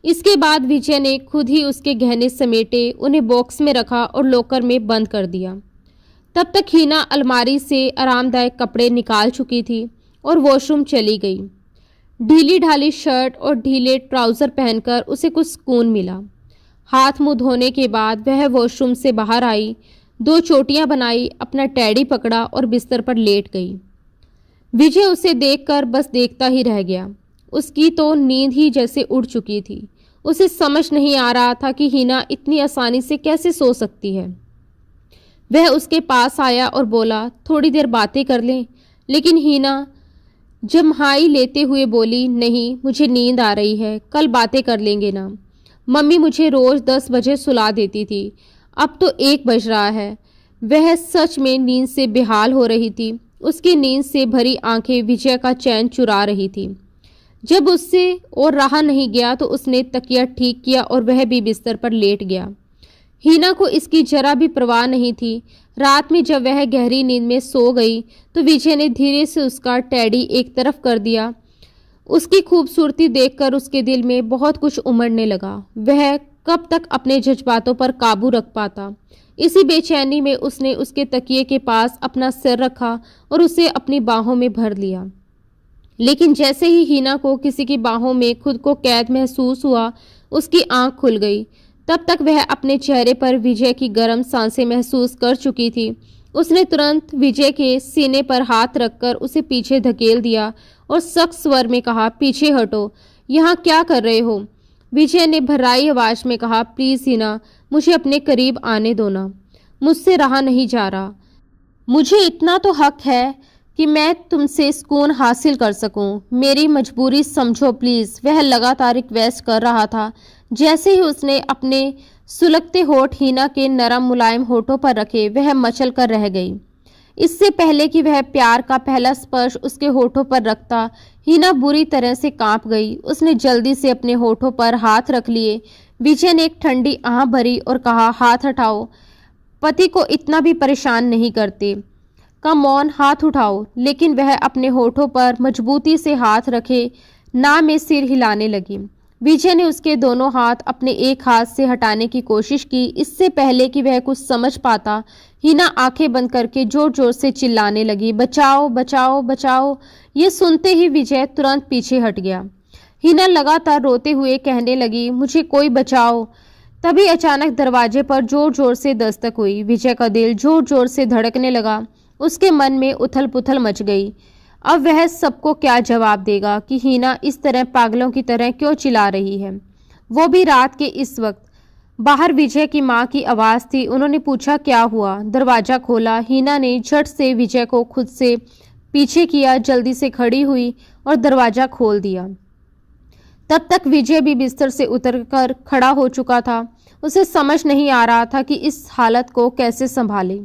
इसके बाद विजय ने खुद ही उसके गहने समेटे, उन्हें बॉक्स में रखा और लॉकर में बंद कर दिया। तब तक हीना अलमारी से आरामदायक कपड़े निकाल चुकी थी और वॉशरूम चली गई। ढीली ढाली शर्ट और ढीले ट्राउज़र पहनकर उसे कुछ सुकून मिला। हाथ मुंह धोने के बाद वह वॉशरूम से बाहर आई, 2 चोटियां बनाई, अपना टैडी पकड़ा और बिस्तर पर लेट गई। विजय उसे देखकर बस देखता ही रह गया। उसकी तो नींद ही जैसे उड़ चुकी थी। उसे समझ नहीं आ रहा था कि हिना इतनी आसानी से कैसे सो सकती है। वह उसके पास आया और बोला, थोड़ी देर बातें कर लें। लेकिन हिना जम्हाई लेते हुए बोली, नहीं, मुझे नींद आ रही है, कल बातें कर लेंगे ना। मम्मी मुझे रोज़ 10 बजे सुला देती थी, अब तो 1 बज रहा है। वह सच में नींद से बेहाल हो रही थी। उसकी नींद से भरी आंखें विजय का चैन चुरा रही थी। जब उससे और रहा नहीं गया तो उसने तकिया ठीक किया और वह भी बिस्तर पर लेट गया। हिना को इसकी जरा भी परवाह नहीं थी। रात में जब वह गहरी नींद में सो गई तो विजय ने धीरे से उसका टैडी एक तरफ कर दिया। उसकी खूबसूरती देखकर उसके दिल में बहुत कुछ उमड़ने लगा। वह कब तक अपने जज्बातों पर काबू रख पाता। इसी बेचैनी में उसने उसके तकिए के पास अपना सिर रखा और उसे अपनी बाहों में भर लिया। लेकिन जैसे ही हिना को किसी की बाहों में खुद को कैद महसूस हुआ, उसकी आंख खुल गई। तब तक वह अपने चेहरे पर विजय की गर्म सांसें महसूस कर चुकी थी। उसने तुरंत विजय के सीने पर हाथ रखकर उसे पीछे धकेल दिया और सख्त स्वर में कहा, पीछे हटो, यहाँ क्या कर रहे हो? विजय ने भर्राई आवाज में कहा, प्लीज हिना, मुझे अपने करीब आने दो ना, मुझसे रहा नहीं जा रहा। मुझे इतना तो हक है कि मैं तुमसे सुकून हासिल कर सकूं। मेरी मजबूरी समझो प्लीज़। वह लगातार रिक्वेस्ट कर रहा था। जैसे ही उसने अपने सुलगते होठ हिना के नरम मुलायम होठों पर रखे, वह मचल कर रह गई। इससे पहले कि वह प्यार का पहला स्पर्श उसके होठों पर रखता, हिना बुरी तरह से कांप गई। उसने जल्दी से अपने होठों पर हाथ रख लिए। विजय ने एक ठंडी आह भरी और कहा, हाथ हटाओ, पति को इतना भी परेशान नहीं करते। का मौन, हाथ उठाओ। लेकिन वह अपने होठों पर मजबूती से हाथ रखे ना में सिर हिलाने लगी। विजय ने उसके दोनों हाथ अपने एक हाथ से हटाने की कोशिश की। इससे पहले कि वह कुछ समझ पाता, हिना आंखें बंद करके जोर जोर से चिल्लाने लगी, बचाओ बचाओ बचाओ। ये सुनते ही विजय तुरंत पीछे हट गया। हिना लगातार रोते हुए कहने लगी, मुझे कोई बचाओ। तभी अचानक दरवाजे पर जोर जोर से दस्तक हुई। विजय का दिल जोर जोर से धड़कने लगा। उसके मन में उथल पुथल मच गई। अब वह सबको क्या जवाब देगा कि हिना इस तरह पागलों की तरह क्यों चिल्ला रही है, वो भी रात के इस वक्त। बाहर विजय की माँ की आवाज़ थी। उन्होंने पूछा, क्या हुआ? दरवाज़ा खोला। हिना ने झट से विजय को खुद से पीछे किया, जल्दी से खड़ी हुई और दरवाज़ा खोल दिया। तब तक विजय भी बिस्तर से उतरकर खड़ा हो चुका था। उसे समझ नहीं आ रहा था कि इस हालत को कैसे संभाले।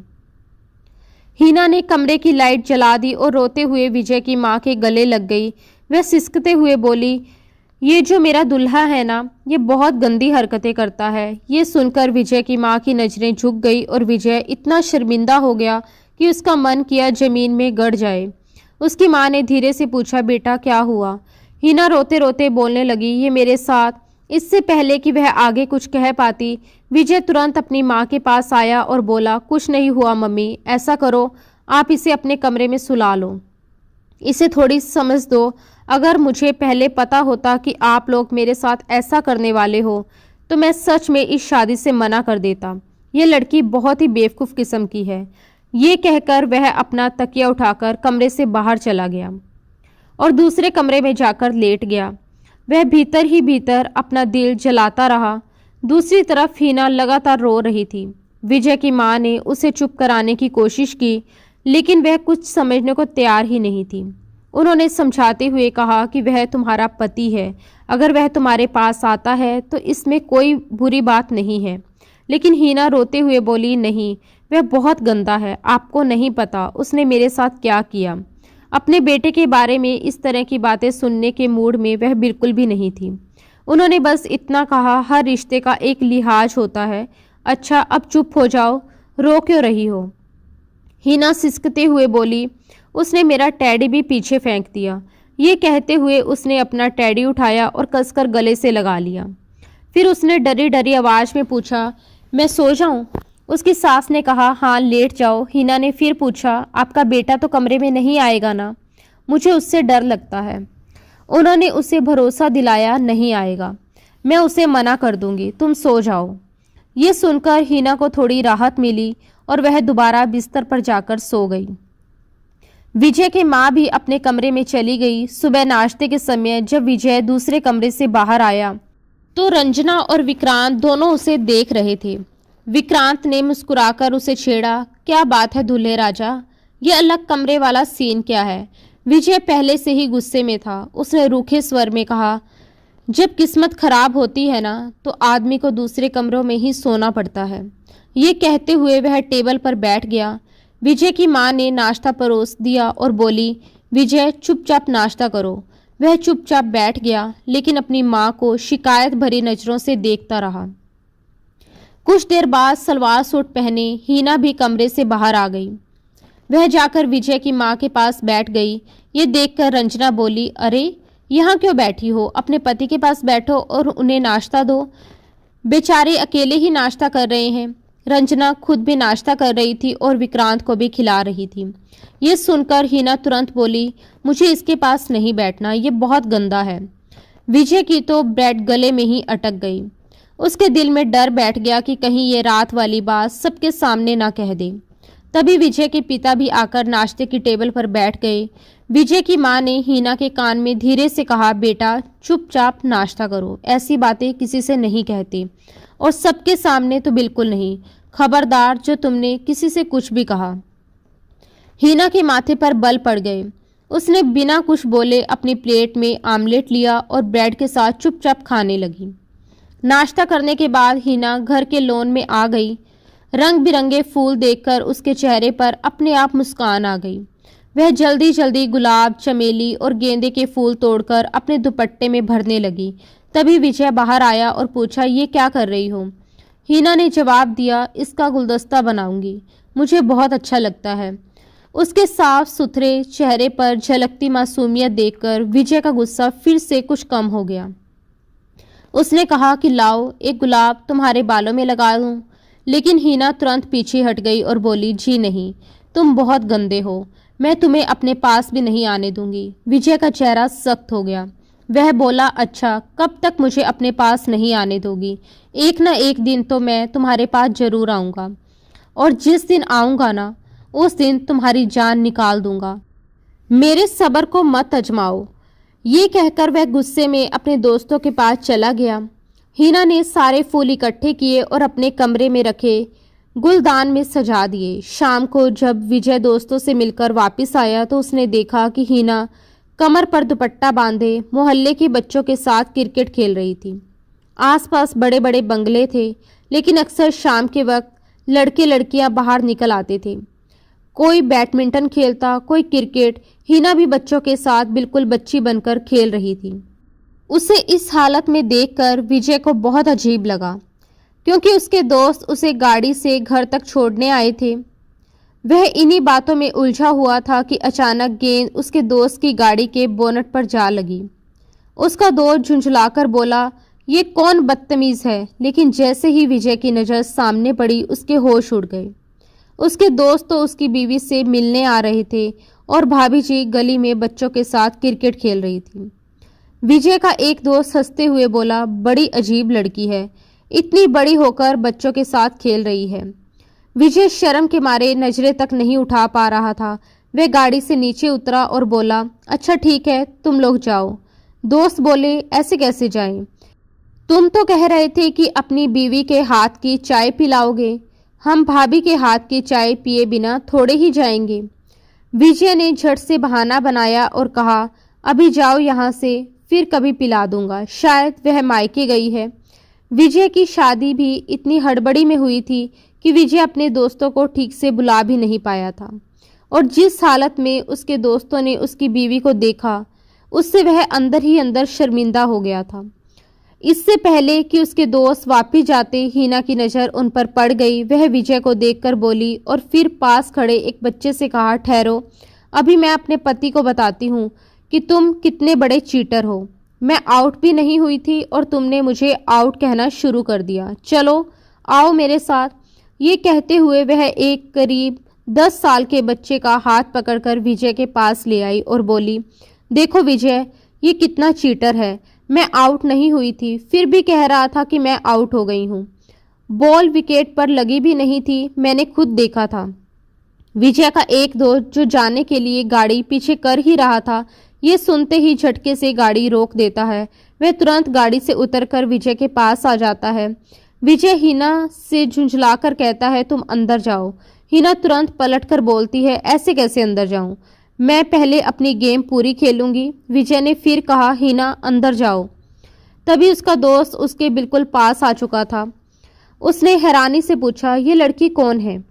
हिना ने कमरे की लाइट जला दी और रोते हुए विजय की माँ के गले लग गई। वह सिसकते हुए बोली, ये जो मेरा दुल्हा है ना, ये बहुत गंदी हरकतें करता है। ये सुनकर विजय की माँ की नज़रें झुक गई और विजय इतना शर्मिंदा हो गया कि उसका मन किया ज़मीन में गड़ जाए। उसकी माँ ने धीरे से पूछा, बेटा क्या हुआ? हिना रोते रोते बोलने लगी, ये मेरे साथ। इससे पहले कि वह आगे कुछ कह पाती, विजय तुरंत अपनी माँ के पास आया और बोला, कुछ नहीं हुआ मम्मी, ऐसा करो, आप इसे अपने कमरे में सुला लो, इसे थोड़ी समझ दो। अगर मुझे पहले पता होता कि आप लोग मेरे साथ ऐसा करने वाले हो तो मैं सच में इस शादी से मना कर देता। ये लड़की बहुत ही बेवकूफ़ किस्म की है। ये कहकर वह अपना तकिया उठाकर कमरे से बाहर चला गया और दूसरे कमरे में जाकर लेट गया। वह भीतर ही भीतर अपना दिल जलाता रहा। दूसरी तरफ हिना लगातार रो रही थी। विजय की माँ ने उसे चुप कराने की कोशिश की, लेकिन वह कुछ समझने को तैयार ही नहीं थी। उन्होंने समझाते हुए कहा कि वह तुम्हारा पति है, अगर वह तुम्हारे पास आता है तो इसमें कोई बुरी बात नहीं है। लेकिन हिना रोते हुए बोली, नहीं, वह बहुत गंदा है, आपको नहीं पता उसने मेरे साथ क्या किया। अपने बेटे के बारे में इस तरह की बातें सुनने के मूड में वह बिल्कुल भी नहीं थी। उन्होंने बस इतना कहा, हर रिश्ते का एक लिहाज होता है। अच्छा, अब चुप हो जाओ, रो क्यों रही हो? हिना सिसकते हुए बोली, उसने मेरा टैडी भी पीछे फेंक दिया। ये कहते हुए उसने अपना टैडी उठाया और कसकर गले से लगा लिया। फिर उसने डरी डरी आवाज़ में पूछा, मैं सो जाऊं? उसकी सास ने कहा, हाँ लेट जाओ। हिना ने फिर पूछा, आपका बेटा तो कमरे में नहीं आएगा ना? मुझे उससे डर लगता है। उन्होंने उसे भरोसा दिलाया नहीं आएगा। मैं उसे मना कर दूंगी, तुम सो जाओ। ये सुनकर हिना को थोड़ी राहत मिली और वह दोबारा बिस्तर पर जाकर सो गई। विजय की माँ भी अपने कमरे में चली गई। सुबह नाश्ते के समय जब विजय दूसरे कमरे से बाहर आया तो रंजना और विक्रांत दोनों उसे देख रहे थे। विक्रांत ने मुस्कुराकर उसे छेड़ा, क्या बात है दूल्हे राजा, ये अलग कमरे वाला सीन क्या है? विजय पहले से ही गुस्से में था। उसने रूखे स्वर में कहा, जब किस्मत खराब होती है ना तो आदमी को दूसरे कमरों में ही सोना पड़ता है। ये कहते हुए वह टेबल पर बैठ गया। विजय की माँ ने नाश्ता परोस दिया और बोली, विजय चुपचाप नाश्ता करो। वह चुपचाप बैठ गया लेकिन अपनी माँ को शिकायत भरी नज़रों से देखता रहा। कुछ देर बाद सलवार सूट पहने हीना भी कमरे से बाहर आ गई। वह जाकर विजय की माँ के पास बैठ गई। ये देखकर रंजना बोली, अरे यहाँ क्यों बैठी हो? अपने पति के पास बैठो और उन्हें नाश्ता दो। बेचारे अकेले ही नाश्ता कर रहे हैं। रंजना खुद भी नाश्ता कर रही थी और विक्रांत को भी खिला रही थी। ये सुनकर हीना तुरंत बोली, मुझे इसके पास नहीं बैठना, ये बहुत गंदा है। विजय की तो ब्रेड गले में ही अटक गई। उसके दिल में डर बैठ गया कि कहीं ये रात वाली बात सबके सामने ना कह दे। तभी विजय के पिता भी आकर नाश्ते की टेबल पर बैठ गए। विजय की माँ ने हीना के कान में धीरे से कहा, बेटा चुपचाप नाश्ता करो, ऐसी बातें किसी से नहीं कहते और सबके सामने तो बिल्कुल नहीं। खबरदार जो तुमने किसी से कुछ भी कहा। हीना के माथे पर बल पड़ गए। उसने बिना कुछ बोले अपनी प्लेट में आमलेट लिया और ब्रेड के साथ चुपचाप खाने लगी। नाश्ता करने के बाद हीना घर के लॉन में आ गई। रंग बिरंगे फूल देखकर उसके चेहरे पर अपने आप मुस्कान आ गई। वह जल्दी जल्दी गुलाब, चमेली और गेंदे के फूल तोड़कर अपने दुपट्टे में भरने लगी। तभी विजय बाहर आया और पूछा, ये क्या कर रही हो? हीना ने जवाब दिया, इसका गुलदस्ता बनाऊंगी, मुझे बहुत अच्छा लगता है। उसके साफ सुथरे चेहरे पर झलकती मासूमियत देखकर विजय का गुस्सा फिर से कुछ कम हो गया। उसने कहा कि लाओ एक गुलाब तुम्हारे बालों में लगा दूं। लेकिन हीना तुरंत पीछे हट गई और बोली, जी नहीं, तुम बहुत गंदे हो, मैं तुम्हें अपने पास भी नहीं आने दूंगी। विजय का चेहरा सख्त हो गया। वह बोला, अच्छा कब तक मुझे अपने पास नहीं आने दोगी? एक ना एक दिन तो मैं तुम्हारे पास जरूर आऊँगा और जिस दिन आऊँगा ना उस दिन तुम्हारी जान निकाल दूंगा। मेरे सब्र को मत आजमाओ। ये कहकर वह गुस्से में अपने दोस्तों के पास चला गया। हीना ने सारे फूल इकट्ठे किए और अपने कमरे में रखे गुलदान में सजा दिए। शाम को जब विजय दोस्तों से मिलकर वापस आया तो उसने देखा कि हीना कमर पर दुपट्टा बांधे मोहल्ले के बच्चों के साथ क्रिकेट खेल रही थी। आसपास बड़े बड़े बंगले थे लेकिन अक्सर शाम के वक्त लड़के लड़कियां बाहर निकल आते थे। कोई बैडमिंटन खेलता, कोई क्रिकेट। हीना भी बच्चों के साथ बिल्कुल बच्ची बनकर खेल रही थी। उसे इस हालत में देखकर विजय को बहुत अजीब लगा क्योंकि उसके दोस्त उसे गाड़ी से घर तक छोड़ने आए थे। वह इन्हीं बातों में उलझा हुआ था कि अचानक गेंद उसके दोस्त की गाड़ी के बोनट पर जा लगी। उसका दोस्त झुंझलाकर बोला, ये कौन बदतमीज़ है? लेकिन जैसे ही विजय की नज़र सामने पड़ी उसके होश उड़ गए। उसके दोस्त तो उसकी बीवी से मिलने आ रहे थे और भाभी जी गली में बच्चों के साथ क्रिकेट खेल रही थी। विजय का एक दोस्त हंसते हुए बोला, बड़ी अजीब लड़की है, इतनी बड़ी होकर बच्चों के साथ खेल रही है। विजय शर्म के मारे नजरें तक नहीं उठा पा रहा था। वह गाड़ी से नीचे उतरा और बोला, अच्छा ठीक है तुम लोग जाओ। दोस्त बोले, ऐसे कैसे जाएं? तुम तो कह रहे थे कि अपनी बीवी के हाथ की चाय पिलाओगे। हम भाभी के हाथ की चाय पिए बिना थोड़े ही जाएंगे। विजय ने झट से बहाना बनाया और कहा, अभी जाओ यहाँ से, फिर कभी पिला दूंगा। शायद वह मायके गई है। विजय की शादी भी इतनी हड़बड़ी में हुई थी कि विजय अपने दोस्तों को ठीक से बुला भी नहीं पाया था और जिस हालत में उसके दोस्तों ने उसकी बीवी को देखा उससे वह अंदर ही अंदर शर्मिंदा हो गया था। इससे पहले कि उसके दोस्त वापिस जाते हीना की नज़र उन पर पड़ गई। वह विजय को देखकर बोली और फिर पास खड़े एक बच्चे से कहा, ठहरो, अभी मैं अपने पति को बताती हूँ कि तुम कितने बड़े चीटर हो। मैं आउट भी नहीं हुई थी और तुमने मुझे आउट कहना शुरू कर दिया। चलो आओ मेरे साथ। ये कहते हुए वह एक करीब 10 साल के बच्चे का हाथ पकड़कर विजय के पास ले आई और बोली, देखो विजय, ये कितना चीटर है। मैं आउट नहीं हुई थी, फिर भी कह रहा था कि मैं आउट हो गई हूँ। बॉल विकेट पर लगी भी नहीं थी, मैंने खुद देखा था। विजय का एक दोस्त जो जाने के लिए गाड़ी पीछे कर ही रहा था, ये सुनते ही झटके से गाड़ी रोक देता है। वह तुरंत गाड़ी से उतरकर विजय के पास आ जाता है। विजय हिना से झुंझलाकर कहता है, तुम अंदर जाओ। हिना तुरंत पलटकर बोलती है, ऐसे कैसे अंदर जाऊं? मैं पहले अपनी गेम पूरी खेलूंगी। विजय ने फिर कहा, हिना अंदर जाओ। तभी उसका दोस्त उसके बिल्कुल पास आ चुका था। उसने हैरानी से पूछा, ये लड़की कौन है?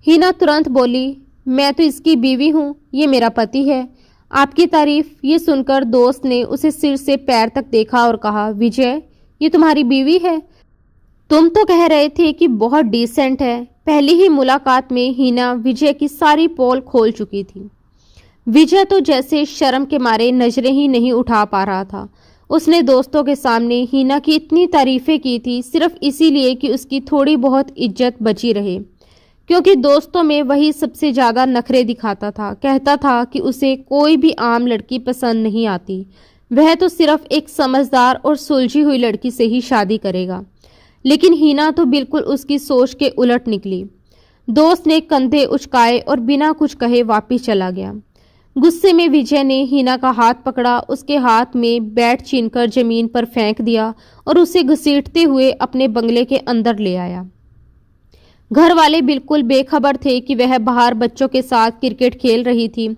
हिना तुरंत बोली, मैं तो इसकी बीवी हूँ, ये मेरा पति है। आपकी तारीफ। ये सुनकर दोस्त ने उसे सिर से पैर तक देखा और कहा, विजय ये तुम्हारी बीवी है? तुम तो कह रहे थे कि बहुत डिसेंट है। पहली ही मुलाकात में हिना विजय की सारी पोल खोल चुकी थी। विजय तो जैसे शर्म के मारे नजरें ही नहीं उठा पा रहा था। उसने दोस्तों के सामने हिना की इतनी तारीफें की थी सिर्फ इसीलिए कि उसकी थोड़ी बहुत इज्जत बची रहे, क्योंकि दोस्तों में वही सबसे ज़्यादा नखरे दिखाता था। कहता था कि उसे कोई भी आम लड़की पसंद नहीं आती, वह तो सिर्फ एक समझदार और सुलझी हुई लड़की से ही शादी करेगा। लेकिन हिना तो बिल्कुल उसकी सोच के उलट निकली। दोस्त ने कंधे उचकाए और बिना कुछ कहे वापस चला गया। गुस्से में विजय ने हिना का हाथ पकड़ा, उसके हाथ में बैट छीनकर जमीन पर फेंक दिया और उसे घसीटते हुए अपने बंगले के अंदर ले आया। घर वाले बिल्कुल बेखबर थे कि वह बाहर बच्चों के साथ क्रिकेट खेल रही थी।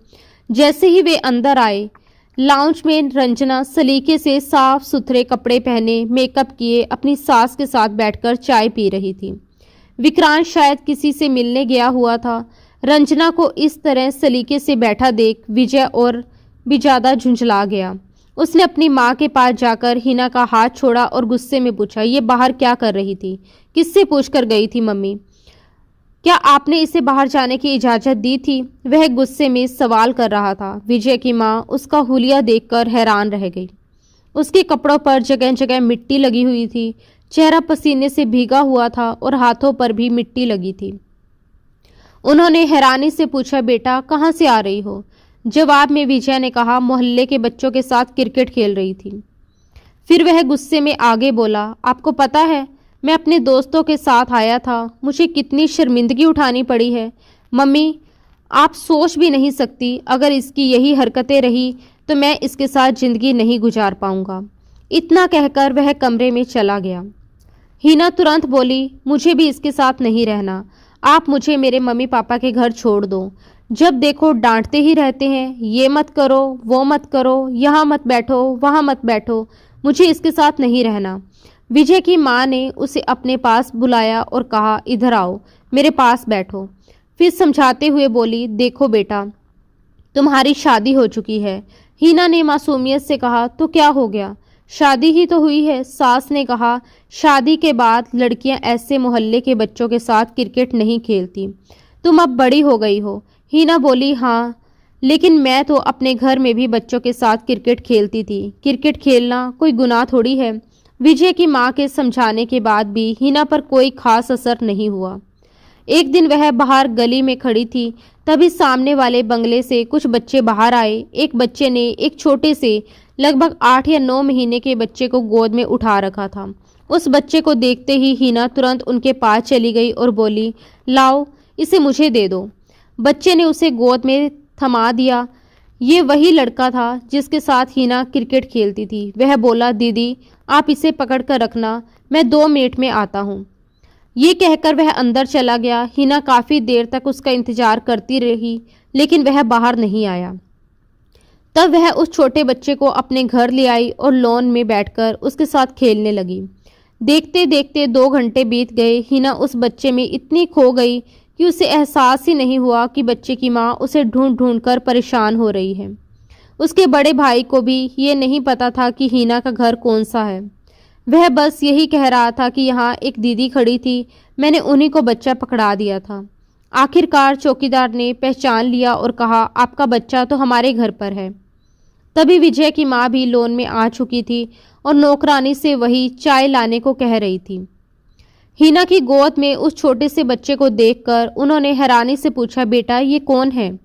जैसे ही वे अंदर आए, लाउंज में रंजना सलीके से साफ सुथरे कपड़े पहने, मेकअप किए, अपनी सास के साथ बैठकर चाय पी रही थी। विक्रांत शायद किसी से मिलने गया हुआ था। रंजना को इस तरह सलीके से बैठा देख विजय और भी ज़्यादा झुंझला गया। उसने अपनी माँ के पास जाकर हिना का हाथ छोड़ा और गुस्से में पूछा, ये बाहर क्या कर रही थी? किससे पूछकर गई थी मम्मी? क्या आपने इसे बाहर जाने की इजाज़त दी थी? वह गुस्से में सवाल कर रहा था। विजय की माँ उसका हुलिया देखकर हैरान रह गई। उसके कपड़ों पर जगह जगह मिट्टी लगी हुई थी, चेहरा पसीने से भीगा हुआ था और हाथों पर भी मिट्टी लगी थी। उन्होंने हैरानी से पूछा, बेटा कहाँ से आ रही हो? जवाब में विजय ने कहा, मोहल्ले के बच्चों के साथ क्रिकेट खेल रही थी। फिर वह गुस्से में आगे बोला, आपको पता है मैं अपने दोस्तों के साथ आया था, मुझे कितनी शर्मिंदगी उठानी पड़ी है। मम्मी आप सोच भी नहीं सकती, अगर इसकी यही हरकतें रही तो मैं इसके साथ ज़िंदगी नहीं गुजार पाऊंगा। इतना कहकर वह कमरे में चला गया। हिना तुरंत बोली, मुझे भी इसके साथ नहीं रहना। आप मुझे मेरे मम्मी पापा के घर छोड़ दो। जब देखो डांटते ही रहते हैं, ये मत करो, वो मत करो, यहाँ मत बैठो, वहाँ मत बैठो। मुझे इसके साथ नहीं रहना। विजय की माँ ने उसे अपने पास बुलाया और कहा, इधर आओ, मेरे पास बैठो। फिर समझाते हुए बोली, देखो बेटा तुम्हारी शादी हो चुकी है। हिना ने मासूमियत से कहा, तो क्या हो गया, शादी ही तो हुई है। सास ने कहा, शादी के बाद लड़कियां ऐसे मोहल्ले के बच्चों के साथ क्रिकेट नहीं खेलती। तुम अब बड़ी हो गई हो। हिना बोली, हाँ लेकिन मैं तो अपने घर में भी बच्चों के साथ क्रिकेट खेलती थी। क्रिकेट खेलना कोई गुनाह थोड़ी है। विजय की माँ के समझाने के बाद भी हिना पर कोई खास असर नहीं हुआ। एक दिन वह बाहर गली में खड़ी थी, तभी सामने वाले बंगले से कुछ बच्चे बाहर आए। एक बच्चे ने एक छोटे से लगभग 8 या 9 महीने के बच्चे को गोद में उठा रखा था। उस बच्चे को देखते ही हिना तुरंत उनके पास चली गई और बोली, लाओ इसे मुझे दे दो। बच्चे ने उसे गोद में थमा दिया। ये वही लड़का था जिसके साथ हिना क्रिकेट खेलती थी। वह बोला, दीदी आप इसे पकड़ कर रखना, मैं 2 मिनट में आता हूँ। ये कहकर वह अंदर चला गया। हिना काफ़ी देर तक उसका इंतजार करती रही, लेकिन वह बाहर नहीं आया। तब वह उस छोटे बच्चे को अपने घर ले आई और लॉन में बैठकर उसके साथ खेलने लगी। देखते देखते 2 घंटे बीत गए। हिना उस बच्चे में इतनी खो गई कि उसे एहसास ही नहीं हुआ कि बच्चे की माँ उसे ढूंढ ढूंढ कर परेशान हो रही है। उसके बड़े भाई को भी ये नहीं पता था कि हिना का घर कौन सा है। वह बस यही कह रहा था कि यहाँ एक दीदी खड़ी थी, मैंने उन्हीं को बच्चा पकड़ा दिया था। आखिरकार चौकीदार ने पहचान लिया और कहा, आपका बच्चा तो हमारे घर पर है। तभी विजय की माँ भी लॉन में आ चुकी थी और नौकरानी से वही चाय लाने को कह रही थी। हिना की गोद में उस छोटे से बच्चे को देखकर उन्होंने हैरानी से पूछा, बेटा ये कौन है?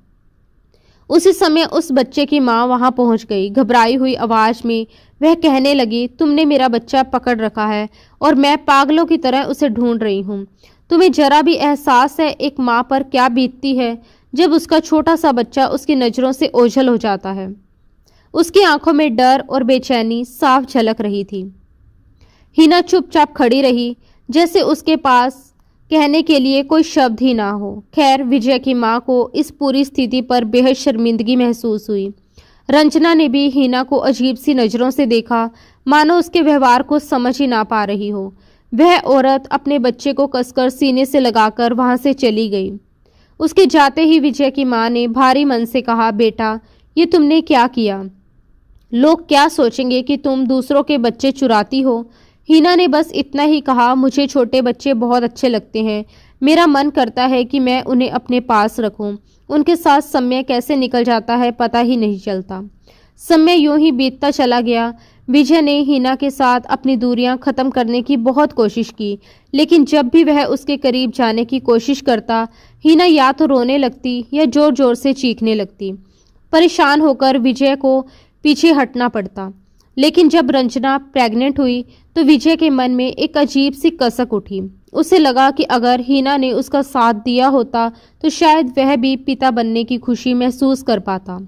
उसी समय उस बच्चे की माँ वहां पहुंच गई। घबराई हुई आवाज में वह कहने लगी, तुमने मेरा बच्चा पकड़ रखा है और मैं पागलों की तरह उसे ढूंढ रही हूँ। तुम्हें जरा भी एहसास है एक माँ पर क्या बीतती है जब उसका छोटा सा बच्चा उसकी नज़रों से ओझल हो जाता है। उसकी आंखों में डर और बेचैनी साफ झलक रही थी। हिना चुपचाप खड़ी रही, जैसे उसके पास कहने के लिए कोई शब्द ही ना हो। खैर, विजय की माँ को इस पूरी स्थिति पर बेहद शर्मिंदगी महसूस हुई। रंजना ने भी हिना को अजीब सी नज़रों से देखा, मानो उसके व्यवहार को समझ ही ना पा रही हो। वह औरत अपने बच्चे को कसकर सीने से लगाकर वहां से चली गई। उसके जाते ही विजय की माँ ने भारी मन से कहा, बेटा, ये तुमने क्या किया? लोग क्या सोचेंगे कि तुम दूसरों के बच्चे चुराती हो? हिना ने बस इतना ही कहा, मुझे छोटे बच्चे बहुत अच्छे लगते हैं। मेरा मन करता है कि मैं उन्हें अपने पास रखूं। उनके साथ समय कैसे निकल जाता है पता ही नहीं चलता। समय यूं ही बीतता चला गया। विजय ने हिना के साथ अपनी दूरियां खत्म करने की बहुत कोशिश की, लेकिन जब भी वह उसके करीब जाने की कोशिश करता, हिना या तो रोने लगती या जोर जोर से चीखने लगती। परेशान होकर विजय को पीछे हटना पड़ता। लेकिन जब रंजना प्रेग्नेंट हुई तो विजय के मन में एक अजीब सी कसक उठी। उसे लगा कि अगर हिना ने उसका साथ दिया होता तो शायद वह भी पिता बनने की खुशी महसूस कर पाता।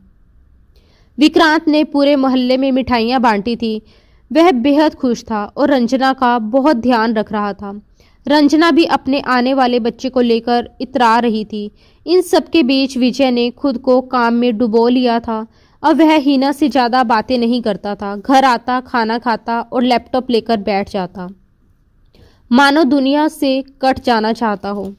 विक्रांत ने पूरे मोहल्ले में मिठाइयाँ बांटी थी। वह बेहद खुश था और रंजना का बहुत ध्यान रख रहा था। रंजना भी अपने आने वाले बच्चे को लेकर इतरा रही थी। इन सब के बीच विजय ने खुद को काम में डुबो लिया था। अब वह हिना से ज़्यादा बातें नहीं करता था। घर आता, खाना खाता और लैपटॉप लेकर बैठ जाता, मानो दुनिया से कट जाना चाहता हो।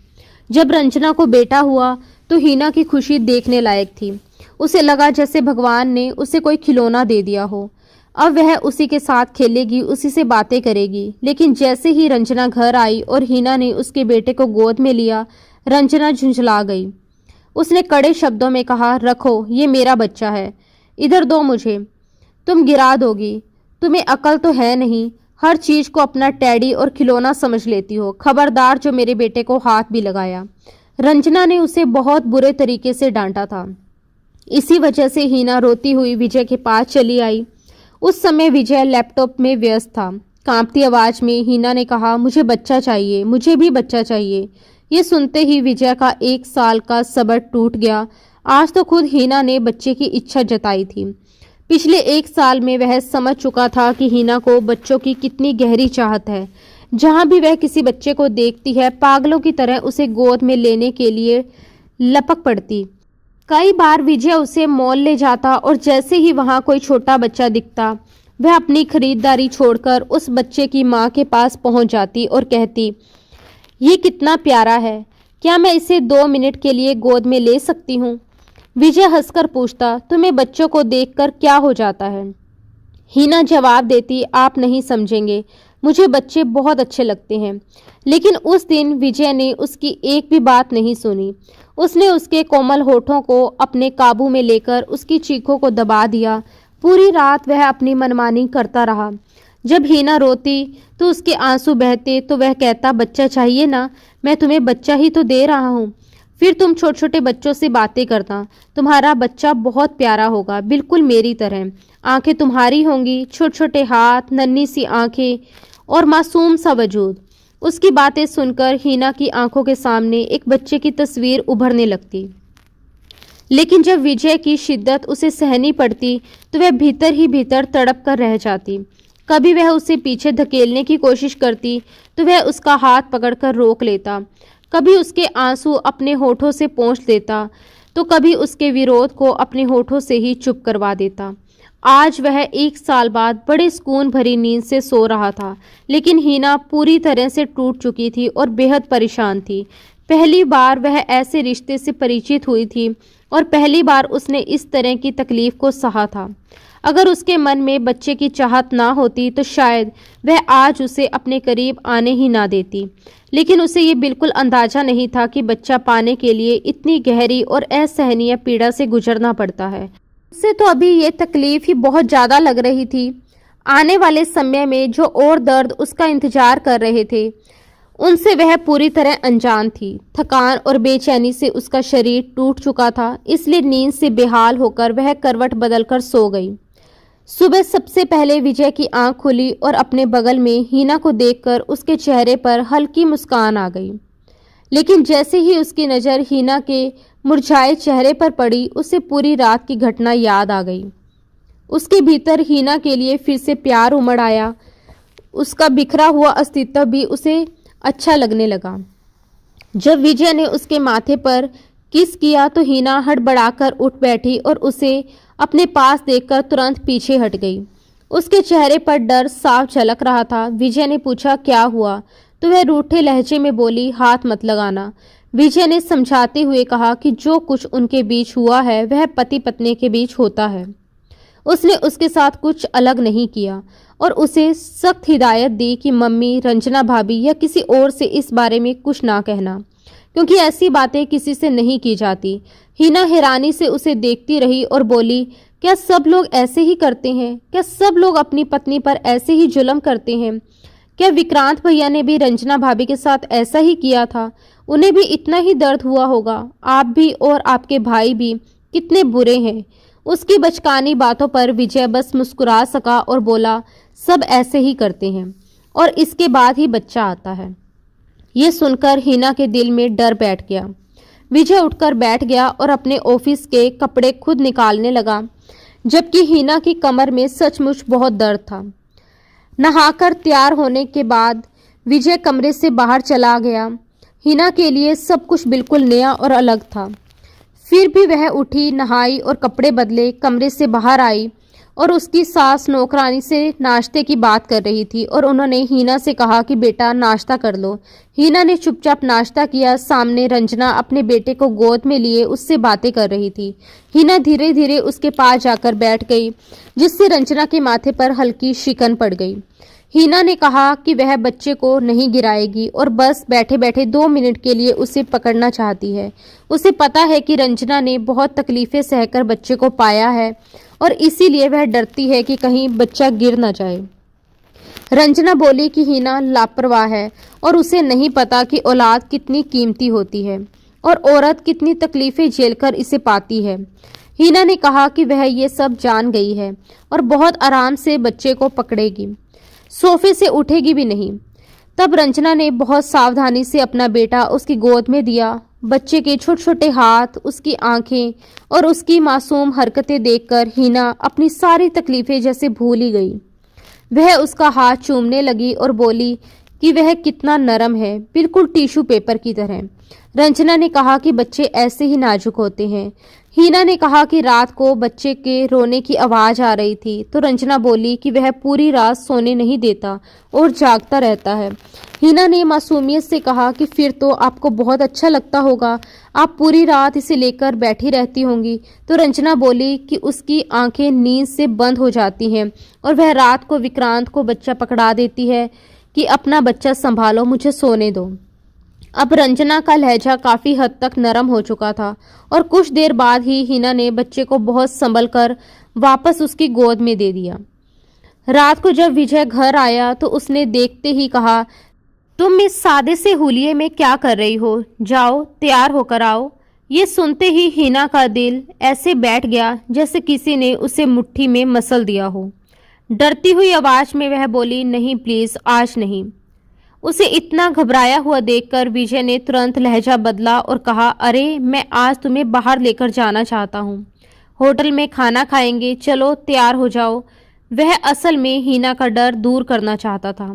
जब रंजना को बेटा हुआ तो हिना की खुशी देखने लायक थी। उसे लगा जैसे भगवान ने उसे कोई खिलौना दे दिया हो। अब वह उसी के साथ खेलेगी, उसी से बातें करेगी। लेकिन जैसे ही रंजना घर आई और हिना ने उसके बेटे को गोद में लिया, रंजना झुंझला गई। उसने कड़े शब्दों में कहा, रखो, ये मेरा बच्चा है, इधर दो मुझे। तुम गिरा दोगी। तुम्हें अकल तो है नहीं, हर चीज को अपना टैडी और खिलौना समझ लेती हो। खबरदार जो मेरे बेटे को हाथ भी लगाया। रंजना ने उसे बहुत बुरे तरीके से डांटा था। इसी वजह से हिना रोती हुई विजय के पास चली आई। उस समय विजय लैपटॉप में व्यस्त था। कांपती आवाज में हिना ने कहा, मुझे बच्चा चाहिए, मुझे भी बच्चा चाहिए। ये सुनते ही विजय का 1 साल का सब्र टूट गया। आज तो खुद हिना ने बच्चे की इच्छा जताई थी। पिछले 1 साल में वह समझ चुका था कि हिना को बच्चों की कितनी गहरी चाहत है। जहां भी वह किसी बच्चे को देखती है, पागलों की तरह उसे गोद में लेने के लिए लपक पड़ती। कई बार विजय उसे मॉल ले जाता और जैसे ही वहां कोई छोटा बच्चा दिखता, वह अपनी खरीदारी छोड़कर उस बच्चे की माँ के पास पहुंच जाती और कहती, ये कितना प्यारा है, क्या मैं इसे 2 मिनट के लिए गोद में ले सकती हूँ? विजय हंसकर पूछता, तुम्हें बच्चों को देखकर क्या हो जाता है? हिना जवाब देती, आप नहीं समझेंगे, मुझे बच्चे बहुत अच्छे लगते हैं। लेकिन उस दिन विजय ने उसकी एक भी बात नहीं सुनी। उसने उसके कोमल होठों को अपने काबू में लेकर उसकी चीखों को दबा दिया। पूरी रात वह अपनी मनमानी करता रहा। जब हिना रोती तो उसके आंसू बहते तो वह कहता, बच्चा चाहिए ना, मैं तुम्हें बच्चा ही तो दे रहा हूँ। फिर तुम छोटे छोटे बच्चों से बातें करता। तुम्हारा बच्चा बहुत प्यारा होगा, बिल्कुल मेरी तरह। आंखें तुम्हारी होंगी, छोटे छोटे हाथ, नन्ही सी आंखें और मासूम सा वजूद। उसकी बातें सुनकर हिना की आंखों के सामने एक बच्चे की तस्वीर उभरने लगती। लेकिन जब विजय की शिद्दत उसे सहनी पड़ती तो वह भीतर ही भीतर तड़प कर रह जाती। कभी वह उसे पीछे धकेलने की कोशिश करती तो वह उसका हाथ पकड़कर रोक लेता। कभी उसके आंसू अपने होठों से पोंछ देता तो कभी उसके विरोध को अपने होठों से ही चुप करवा देता। आज वह 1 साल बाद बड़े सुकून भरी नींद से सो रहा था, लेकिन हिना पूरी तरह से टूट चुकी थी और बेहद परेशान थी। पहली बार वह ऐसे रिश्ते से परिचित हुई थी और पहली बार उसने इस तरह की तकलीफ को सहा था। अगर उसके मन में बच्चे की चाहत ना होती तो शायद वह आज उसे अपने करीब आने ही ना देती। लेकिन उसे ये बिल्कुल अंदाजा नहीं था कि बच्चा पाने के लिए इतनी गहरी और असहनीय पीड़ा से गुजरना पड़ता है। उसे तो अभी ये तकलीफ ही बहुत ज़्यादा लग रही थी। आने वाले समय में जो और दर्द उसका इंतजार कर रहे थे उनसे वह पूरी तरह अनजान थी। थकान और बेचैनी से उसका शरीर टूट चुका था, इसलिए नींद से बेहाल होकर वह करवट बदलकर सो गई। सुबह सबसे पहले विजय की आंख खुली और अपने बगल में हीना को देखकर उसके चेहरे पर हल्की मुस्कान आ गई। लेकिन जैसे ही उसकी नज़र हीना के मुरझाए चेहरे पर पड़ी, उसे पूरी रात की घटना याद आ गई। उसके भीतर हीना के लिए फिर से प्यार उमड़ आया। उसका बिखरा हुआ अस्तित्व भी उसे अच्छा लगने लगा। जब विजय ने उसके माथे पर किस किया तो हीना हड़बड़ाकर उठ बैठी और उसे अपने पास देखकर तुरंत पीछे हट गई। उसके चेहरे पर डर साफ झलक रहा था। विजय ने पूछा, क्या हुआ? तो वह रूठे लहजे में बोली, हाथ मत लगाना। विजय ने समझाते हुए कहा कि जो कुछ उनके बीच हुआ है वह पति पत्नी के बीच होता है। उसने उसके साथ कुछ अलग नहीं किया और उसे सख्त हिदायत दी कि मम्मी, रंजना भाभी या किसी और से इस बारे में कुछ ना कहना, क्योंकि ऐसी बातें किसी से नहीं की जाती। हीना हैरानी से उसे देखती रही और बोली, क्या सब लोग ऐसे ही करते हैं? क्या सब लोग अपनी पत्नी पर ऐसे ही जुल्म करते हैं? क्या विक्रांत भैया ने भी रंजना भाभी के साथ ऐसा ही किया था? उन्हें भी इतना ही दर्द हुआ होगा। आप भी और आपके भाई भी कितने बुरे हैं। उसकी बचकानी बातों पर विजय बस मुस्कुरा सका और बोला, सब ऐसे ही करते हैं और इसके बाद ही बच्चा आता है। ये सुनकर हीना के दिल में डर बैठ गया। विजय उठकर बैठ गया और अपने ऑफिस के कपड़े खुद निकालने लगा, जबकि हीना की कमर में सचमुच बहुत दर्द था। नहाकर तैयार होने के बाद विजय कमरे से बाहर चला गया। हीना के लिए सब कुछ बिल्कुल नया और अलग था। फिर भी वह उठी, नहाई और कपड़े बदले कमरे से बाहर आई और उसकी सास नौकरानी से नाश्ते की बात कर रही थी और उन्होंने हीना से कहा कि बेटा नाश्ता कर लो। हीना ने चुपचाप नाश्ता किया। सामने रंजना अपने बेटे को गोद में लिए उससे बातें कर रही थी। हीना धीरे धीरे उसके पास जाकर बैठ गई, जिससे रंजना के माथे पर हल्की शिकन पड़ गई। हीना ने कहा कि वह बच्चे को नहीं गिराएगी और बस बैठे बैठे 2 मिनट के लिए उसे पकड़ना चाहती है। उसे पता है कि रंजना ने बहुत तकलीफें सहकर बच्चे को पाया है और इसीलिए वह डरती है कि कहीं बच्चा गिर न जाए। रंजना बोली कि हीना लापरवाह है और उसे नहीं पता कि औलाद कितनी कीमती होती है और औरत कितनी तकलीफें झेलकर इसे पाती है। हीना ने कहा कि वह ये सब जान गई है और बहुत आराम से बच्चे को पकड़ेगी, सोफे से उठेगी भी नहीं। तब रंजना ने बहुत सावधानी से अपना बेटा उसकी गोद में दिया। बच्चे के छोटे छोटे हाथ, उसकी आंखें और उसकी मासूम हरकतें देखकर हीना अपनी सारी तकलीफें जैसे भूल ही गई। वह उसका हाथ चूमने लगी और बोली कि वह कितना नरम है, बिल्कुल टिश्यू पेपर की तरह। रंजना ने कहा कि बच्चे ऐसे ही नाजुक होते हैं। हीना ने कहा कि रात को बच्चे के रोने की आवाज़ आ रही थी तो रंजना बोली कि वह पूरी रात सोने नहीं देता और जागता रहता है। हीना ने मासूमियत से कहा कि फिर तो आपको बहुत अच्छा लगता होगा, आप पूरी रात इसे लेकर बैठी रहती होंगी। तो रंजना बोली कि उसकी आंखें नींद से बंद हो जाती हैं और वह रात को विक्रांत को बच्चा पकड़ा देती है कि अपना बच्चा संभालो, मुझे सोने दो। अब रंजना का लहजा काफ़ी हद तक नरम हो चुका था और कुछ देर बाद ही हीना ने बच्चे को बहुत संभल कर वापस उसकी गोद में दे दिया। रात को जब विजय घर आया तो उसने देखते ही कहा, तुम इस सादे से हुलिये में क्या कर रही हो? जाओ तैयार होकर आओ। ये सुनते ही हीना का दिल ऐसे बैठ गया जैसे किसी ने उसे मुट्ठी में मसल दिया हो। डरती हुई आवाज़ में वह बोली, नहीं प्लीज़, आज नहीं। उसे इतना घबराया हुआ देखकर विजय ने तुरंत लहजा बदला और कहा, अरे मैं आज तुम्हें बाहर लेकर जाना चाहता हूँ, होटल में खाना खाएंगे, चलो तैयार हो जाओ। वह असल में हीना का डर दूर करना चाहता था।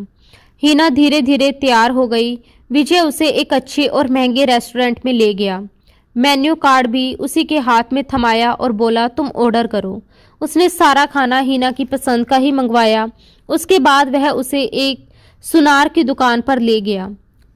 हीना धीरे धीरे तैयार हो गई। विजय उसे एक अच्छे और महंगे रेस्टोरेंट में ले गया। मेन्यू कार्ड भी उसी के हाथ में थमाया और बोला, तुम ऑर्डर करो। उसने सारा खाना हीना की पसंद का ही मंगवाया। उसके बाद वह उसे एक सुनार की दुकान पर ले गया।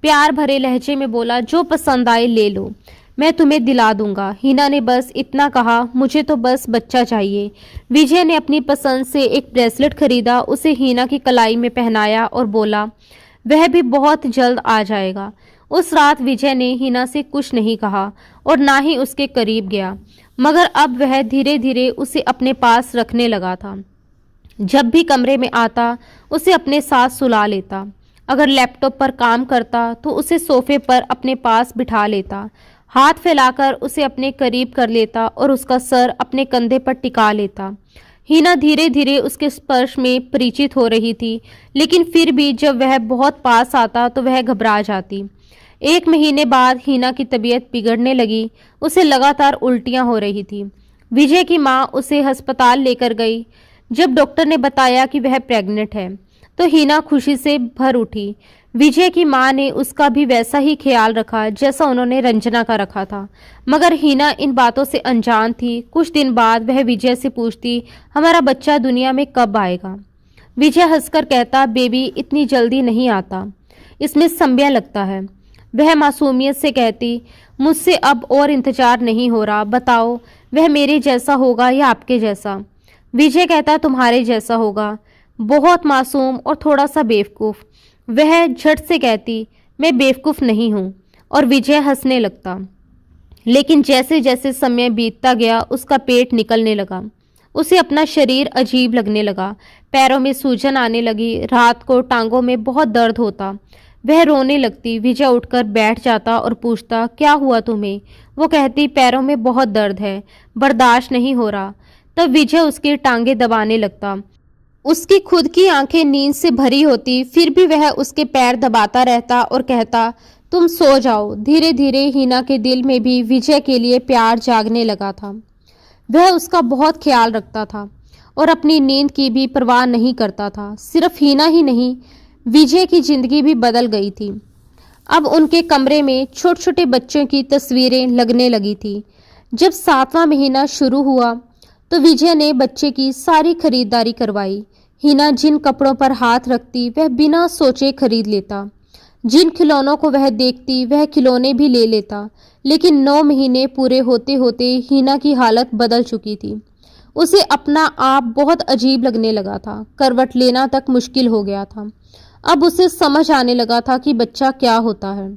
प्यार भरे लहजे में बोला, जो पसंद आए ले लो, मैं तुम्हें दिला दूंगा। हीना ने बस इतना कहा, मुझे तो बस बच्चा चाहिए। विजय ने अपनी पसंद से एक ब्रेसलेट खरीदा, उसे हीना की कलाई में पहनाया और बोला, वह भी बहुत जल्द आ जाएगा। उस रात विजय ने हीना से कुछ नहीं कहा और ना ही उसके करीब गया, मगर अब वह धीरे धीरे उसे अपने पास रखने लगा था। जब भी कमरे में आता उसे अपने साथ सुला लेता। अगर लैपटॉप पर काम करता तो उसे सोफे पर अपने पास बिठा लेता, हाथ फैलाकर उसे अपने करीब कर लेता और उसका सर अपने कंधे पर टिका लेता। हिना धीरे धीरे उसके स्पर्श में परिचित हो रही थी, लेकिन फिर भी जब वह बहुत पास आता तो वह घबरा जाती। 1 महीने बाद हिना की तबीयत बिगड़ने लगी। उसे लगातार उल्टियां हो रही थी। विजय की माँ उसे अस्पताल लेकर गई। जब डॉक्टर ने बताया कि वह प्रेग्नेंट है तो हिना खुशी से भर उठी। विजय की माँ ने उसका भी वैसा ही ख्याल रखा जैसा उन्होंने रंजना का रखा था, मगर हिना इन बातों से अनजान थी। कुछ दिन बाद वह विजय से पूछती, हमारा बच्चा दुनिया में कब आएगा? विजय हंसकर कहता, बेबी इतनी जल्दी नहीं आता, इसमें समय लगता है। वह मासूमियत से कहती, मुझसे अब और इंतजार नहीं हो रहा, बताओ वह मेरे जैसा होगा या आपके जैसा? विजय कहता, तुम्हारे जैसा होगा, बहुत मासूम और थोड़ा सा बेवकूफ़। वह झट से कहती, मैं बेवकूफ़ नहीं हूँ, और विजय हंसने लगता। लेकिन जैसे जैसे समय बीतता गया उसका पेट निकलने लगा। उसे अपना शरीर अजीब लगने लगा, पैरों में सूजन आने लगी, रात को टांगों में बहुत दर्द होता। वह रोने लगती। विजय उठकर बैठ जाता और पूछता, क्या हुआ तुम्हें? वो कहती, पैरों में बहुत दर्द है, बर्दाश्त नहीं हो रहा। तब विजय उसकी टांगें दबाने लगता। उसकी खुद की आंखें नींद से भरी होती, फिर भी वह उसके पैर दबाता रहता और कहता, तुम सो जाओ। धीरे धीरे हिना के दिल में भी विजय के लिए प्यार जागने लगा था। वह उसका बहुत ख्याल रखता था और अपनी नींद की भी परवाह नहीं करता था। सिर्फ हिना ही नहीं, विजय की जिंदगी भी बदल गई थी। अब उनके कमरे में छोटे छोटे बच्चों की तस्वीरें लगने लगी थी। जब 7वां महीना शुरू हुआ तो विजय ने बच्चे की सारी खरीदारी करवाई। हिना जिन कपड़ों पर हाथ रखती वह बिना सोचे खरीद लेता। जिन खिलौनों को वह देखती वह खिलौने भी ले लेता। लेकिन 9 महीने पूरे होते होते हिना की हालत बदल चुकी थी। उसे अपना आप बहुत अजीब लगने लगा था। करवट लेना तक मुश्किल हो गया था। अब उसे समझ आने लगा था कि बच्चा क्या होता है।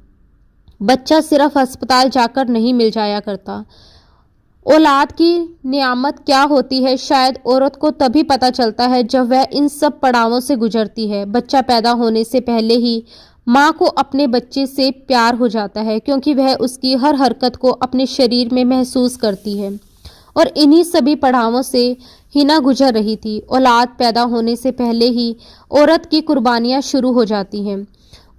बच्चा सिर्फ अस्पताल जाकर नहीं मिल जाया करता। औलाद की नियामत क्या होती है शायद औरत को तभी पता चलता है जब वह इन सब पड़ावों से गुजरती है। बच्चा पैदा होने से पहले ही माँ को अपने बच्चे से प्यार हो जाता है, क्योंकि वह उसकी हर हरकत को अपने शरीर में महसूस करती है। और इन्हीं सभी पड़ावों से हिना गुजर रही थी। औलाद पैदा होने से पहले ही औरत की कुर्बानियाँ शुरू हो जाती हैं।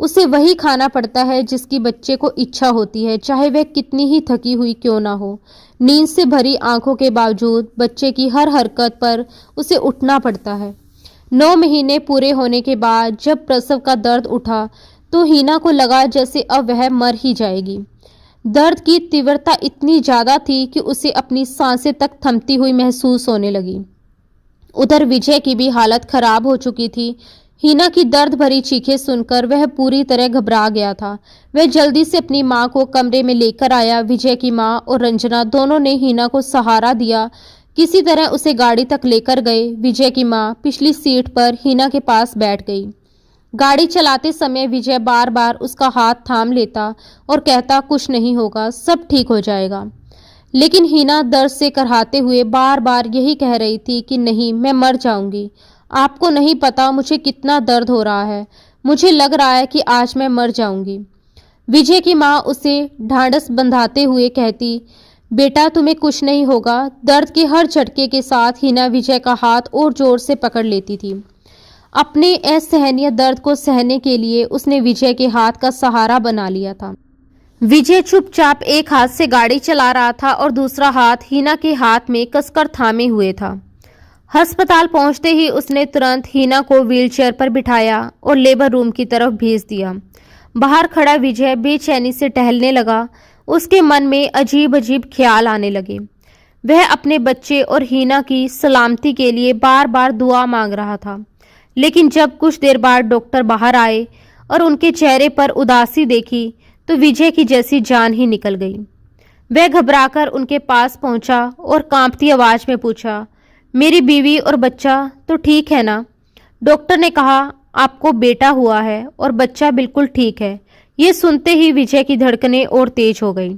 उसे वही खाना पड़ता है जिसकी बच्चे को इच्छा होती है, चाहे वह कितनी ही थकी हुई क्यों ना हो। नींद से भरी आंखों के बावजूद बच्चे की हर हरकत पर उसे उठना पड़ता है। 9 महीने पूरे होने के बाद जब प्रसव का दर्द उठा तो हिना को लगा जैसे अब वह मर ही जाएगी। दर्द की तीव्रता इतनी ज़्यादा थी कि उसे अपनी सांसें तक थमती हुई महसूस होने लगी। उधर विजय की भी हालत खराब हो चुकी थी। हिना की दर्द भरी चीखें सुनकर वह पूरी तरह घबरा गया था। वह जल्दी से अपनी माँ को कमरे में लेकर आया। विजय की माँ और रंजना दोनों ने हिना को सहारा दिया। किसी तरह उसे गाड़ी तक लेकर गए। विजय की माँ पिछली सीट पर हिना के पास बैठ गई। गाड़ी चलाते समय विजय बार बार उसका हाथ थाम लेता और कहता, कुछ नहीं होगा, सब ठीक हो जाएगा। लेकिन हिना दर्द से कराहते हुए बार बार यही कह रही थी कि नहीं, मैं मर जाऊंगी। आपको नहीं पता मुझे कितना दर्द हो रहा है, मुझे लग रहा है कि आज मैं मर जाऊंगी। विजय की माँ उसे ढांढस बंधाते हुए कहती, बेटा तुम्हें कुछ नहीं होगा। दर्द के हर झटके के साथ हिना विजय का हाथ और जोर से पकड़ लेती थी। अपने असहनीय दर्द को सहने के लिए उसने विजय के हाथ का सहारा बना लिया था। विजय चुपचाप एक हाथ से गाड़ी चला रहा था और दूसरा हाथ हिना के हाथ में कसकर थामे हुए था। अस्पताल पहुंचते ही उसने तुरंत हिना को व्हीलचेयर पर बिठाया और लेबर रूम की तरफ भेज दिया। बाहर खड़ा विजय बेचैनी से टहलने लगा। उसके मन में अजीब अजीब ख्याल आने लगे। वह अपने बच्चे और हिना की सलामती के लिए बार बार दुआ मांग रहा था। लेकिन जब कुछ देर बाद डॉक्टर बाहर आए और उनके चेहरे पर उदासी देखी तो विजय की जैसी जान ही निकल गई। वह घबराकर उनके पास पहुंचा और कांपती आवाज में पूछा, मेरी बीवी और बच्चा तो ठीक है ना? डॉक्टर ने कहा, आपको बेटा हुआ है और बच्चा बिल्कुल ठीक है। ये सुनते ही विजय की धड़कनें और तेज हो गई।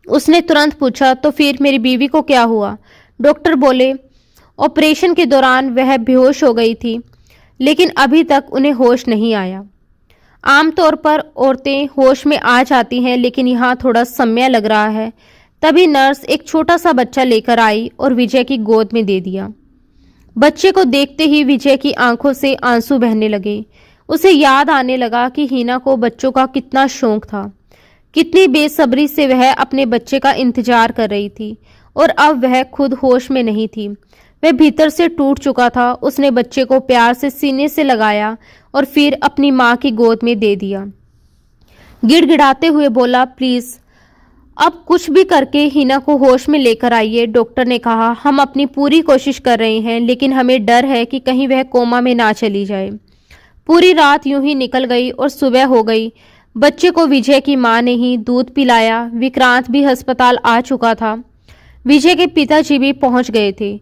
उसने तुरंत पूछा, तो फिर मेरी बीवी को क्या हुआ? डॉक्टर बोले, ऑपरेशन के दौरान वह बेहोश हो गई थी, लेकिन अभी तक उन्हें होश नहीं आया। आमतौर पर औरतें होश में आ जाती हैं, लेकिन यहाँ थोड़ा समय लग रहा है। तभी नर्स एक छोटा सा बच्चा लेकर आई और विजय की गोद में दे दिया। बच्चे को देखते ही विजय की आंखों से आंसू बहने लगे। उसे याद आने लगा कि हीना को बच्चों का कितना शौक था, कितनी बेसब्री से वह अपने बच्चे का इंतजार कर रही थी। और अब वह खुद होश में नहीं थी, वह भीतर से टूट चुका था। उसने बच्चे को प्यार से सीने से लगाया और फिर अपनी माँ की गोद में दे दिया। गिड़गिड़ाते हुए बोला, प्लीज अब कुछ भी करके हीना को होश में लेकर आइए। डॉक्टर ने कहा, हम अपनी पूरी कोशिश कर रहे हैं, लेकिन हमें डर है कि कहीं वह कोमा में ना चली जाए। पूरी रात यूं ही निकल गई और सुबह हो गई। बच्चे को विजय की माँ ने ही दूध पिलाया। विक्रांत भी अस्पताल आ चुका था। विजय के पिताजी भी पहुंच गए थे।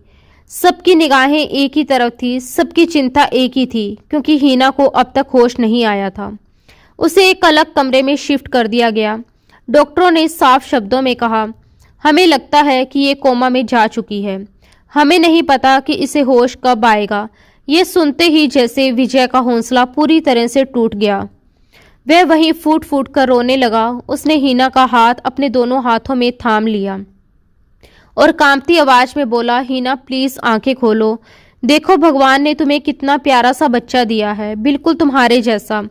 सबकी निगाहें एक ही तरफ थी, सबकी चिंता एक ही थी, क्योंकि हीना को अब तक होश नहीं आया था। उसे एक अलग कमरे में शिफ्ट कर दिया गया। डॉक्टरों ने साफ शब्दों में कहा, हमें लगता है कि ये कोमा में जा चुकी है। हमें नहीं पता कि इसे होश कब आएगा। ये सुनते ही जैसे विजय का हौसला पूरी तरह से टूट गया। वह वहीं फूट फूट कर रोने लगा। उसने हीना का हाथ अपने दोनों हाथों में थाम लिया और कांपती आवाज में बोला, हीना प्लीज आंखें खोलो। देखो भगवान ने तुम्हें कितना प्यारा सा बच्चा दिया है, बिल्कुल तुम्हारे जैसा।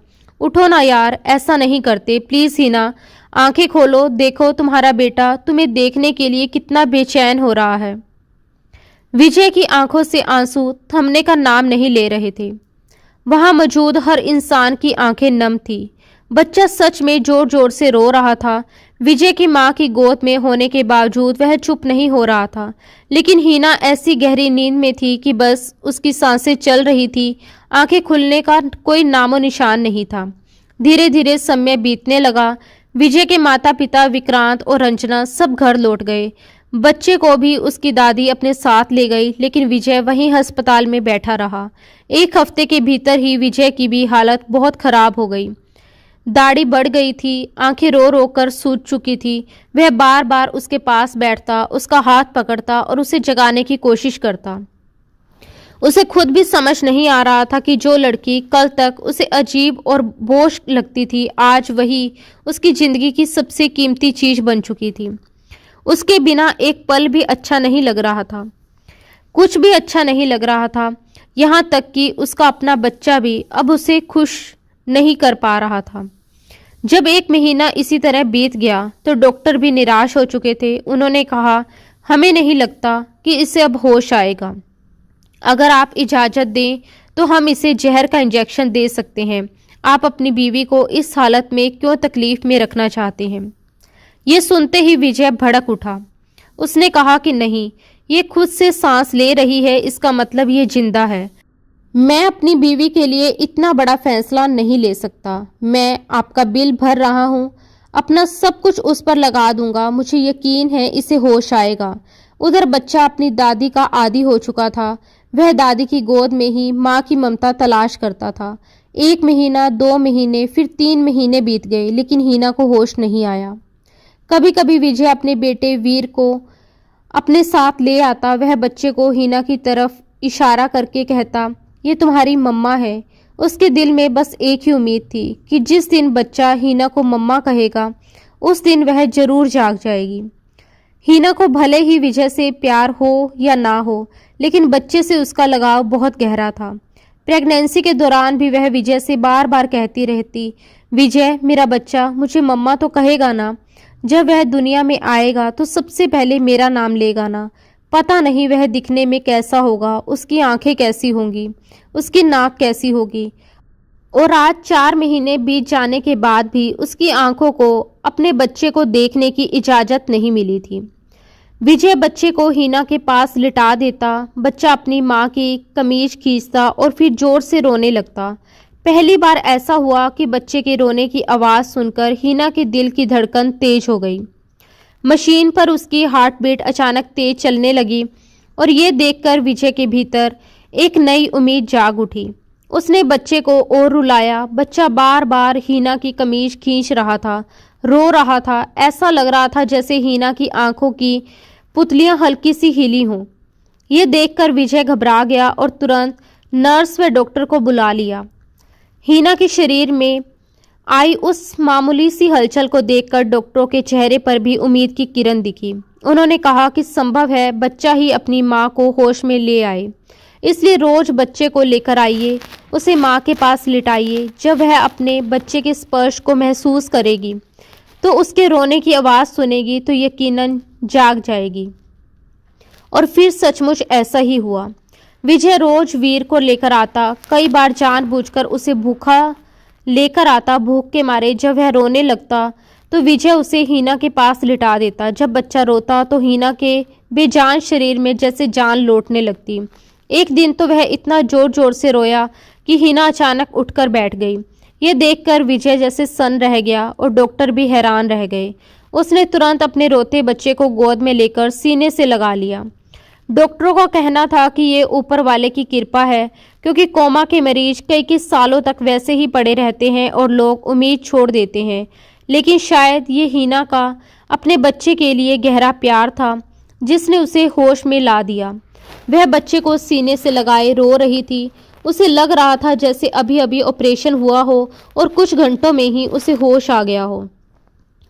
उठो ना यार, ऐसा नहीं करते, प्लीज हीना आंखें खोलो। देखो तुम्हारा बेटा तुम्हें देखने के लिए कितना बेचैन हो रहा है। विजय की आंखों से आंसू थमने का नाम नहीं ले रहे थे। वहां मौजूद हर इंसान की आंखें नम थी। बच्चा सच में जोर जोर से रो रहा था। विजय की माँ की गोद में होने के बावजूद वह चुप नहीं हो रहा था, लेकिन हीना ऐसी गहरी नींद में थी कि बस उसकी सांसें चल रही थी। आंखें खुलने का कोई नामो निशान नहीं था। धीरे धीरे समय बीतने लगा। विजय के माता पिता विक्रांत और रंजना सब घर लौट गए। बच्चे को भी उसकी दादी अपने साथ ले गई, लेकिन विजय वहीं अस्पताल में बैठा रहा। एक हफ्ते के भीतर ही विजय की भी हालत बहुत खराब हो गई। दाढ़ी बढ़ गई थी, आंखें रो रो कर सूज चुकी थी। वह बार बार उसके पास बैठता, उसका हाथ पकड़ता और उसे जगाने की कोशिश करता। उसे खुद भी समझ नहीं आ रहा था कि जो लड़की कल तक उसे अजीब और बोझ लगती थी, आज वही उसकी जिंदगी की सबसे कीमती चीज बन चुकी थी। उसके बिना एक पल भी अच्छा नहीं लग रहा था, कुछ भी अच्छा नहीं लग रहा था। यहाँ तक कि उसका अपना बच्चा भी अब उसे खुश नहीं कर पा रहा था। जब एक महीना इसी तरह बीत गया तो डॉक्टर भी निराश हो चुके थे। उन्होंने कहा, हमें नहीं लगता कि इसे अब होश आएगा। अगर आप इजाज़त दें तो हम इसे जहर का इंजेक्शन दे सकते हैं। आप अपनी बीवी को इस हालत में क्यों तकलीफ में रखना चाहते हैं? ये सुनते ही विजय भड़क उठा। उसने कहा कि नहीं, ये खुद से सांस ले रही है, इसका मतलब ये जिंदा है। मैं अपनी बीवी के लिए इतना बड़ा फैसला नहीं ले सकता। मैं आपका बिल भर रहा हूँ, अपना सब कुछ उस पर लगा दूंगा। मुझे यकीन है इसे होश आएगा। उधर बच्चा अपनी दादी का आदी हो चुका था। वह दादी की गोद में ही माँ की ममता तलाश करता था। 1 महीना, 2 महीने, फिर 3 महीने बीत गए, लेकिन हीना को होश नहीं आया। कभी कभी विजय अपने बेटे वीर को अपने साथ ले आता। वह बच्चे को हीना की तरफ इशारा करके कहता, ये तुम्हारी मम्मा है। उसके दिल में बस एक ही उम्मीद थी कि जिस दिन बच्चा हीना को मम्मा कहेगा, उस दिन वह जरूर जाग जाएगी। हीना को भले ही विजय से प्यार हो या ना हो, लेकिन बच्चे से उसका लगाव बहुत गहरा था। प्रेगनेंसी के दौरान भी वह विजय से बार बार कहती रहती, विजय मेरा बच्चा मुझे मम्मा तो कहेगा ना? जब वह दुनिया में आएगा तो सबसे पहले मेरा नाम लेगा ना? पता नहीं वह दिखने में कैसा होगा, उसकी आंखें कैसी होंगी, उसकी नाक कैसी होगी। और आज 4 महीने बीत जाने के बाद भी उसकी आंखों को अपने बच्चे को देखने की इजाज़त नहीं मिली थी। विजय बच्चे को हीना के पास लिटा देता। बच्चा अपनी माँ की कमीज खींचता और फिर जोर से रोने लगता। पहली बार ऐसा हुआ कि बच्चे के रोने की आवाज़ सुनकर हीना के दिल की धड़कन तेज हो गई। मशीन पर उसकी हार्ट बीट अचानक तेज चलने लगी और ये देखकर विजय के भीतर एक नई उम्मीद जाग उठी। उसने बच्चे को और रुलाया। बच्चा बार बार हीना की कमीज खींच रहा था, रो रहा था। ऐसा लग रहा था जैसे हीना की आंखों की पुतलियां हल्की सी हिली हों। ये देखकर विजय घबरा गया और तुरंत नर्स व डॉक्टर को बुला लिया। हीना के शरीर में आई उस मामूली सी हलचल को देखकर डॉक्टरों के चेहरे पर भी उम्मीद की किरण दिखी। उन्होंने कहा कि संभव है बच्चा ही अपनी माँ को होश में ले आए, इसलिए रोज बच्चे को लेकर आइए, उसे माँ के पास लिटाइए। जब वह अपने बच्चे के स्पर्श को महसूस करेगी तो उसके रोने की आवाज़ सुनेगी तो यकीनन जाग जाएगी। और फिर सचमुच ऐसा ही हुआ। विजय रोज वीर को लेकर आता, कई बार जानबूझकर उसे भूखा लेकर आता। भूख के मारे जब वह रोने लगता तो विजय उसे हीना के पास लिटा देता। जब बच्चा रोता तो हीना के बेजान शरीर में जैसे जान लौटने लगती। एक दिन तो वह इतना जोर जोर से रोया कि हीना अचानक उठकर बैठ गई। ये देखकर विजय जैसे सन्न रह गया और डॉक्टर भी हैरान रह गए। उसने तुरंत अपने रोते बच्चे को गोद में लेकर सीने से लगा लिया। डॉक्टरों का कहना था कि ये ऊपर वाले की कृपा है, क्योंकि कोमा के मरीज कई सालों तक वैसे ही पड़े रहते हैं और लोग उम्मीद छोड़ देते हैं। लेकिन शायद ये हीना का अपने बच्चे के लिए गहरा प्यार था जिसने उसे होश में ला दिया। वह बच्चे को सीने से लगाए रो रही थी। उसे लग रहा था जैसे अभी अभी ऑपरेशन हुआ हो और कुछ घंटों में ही उसे होश आ गया हो।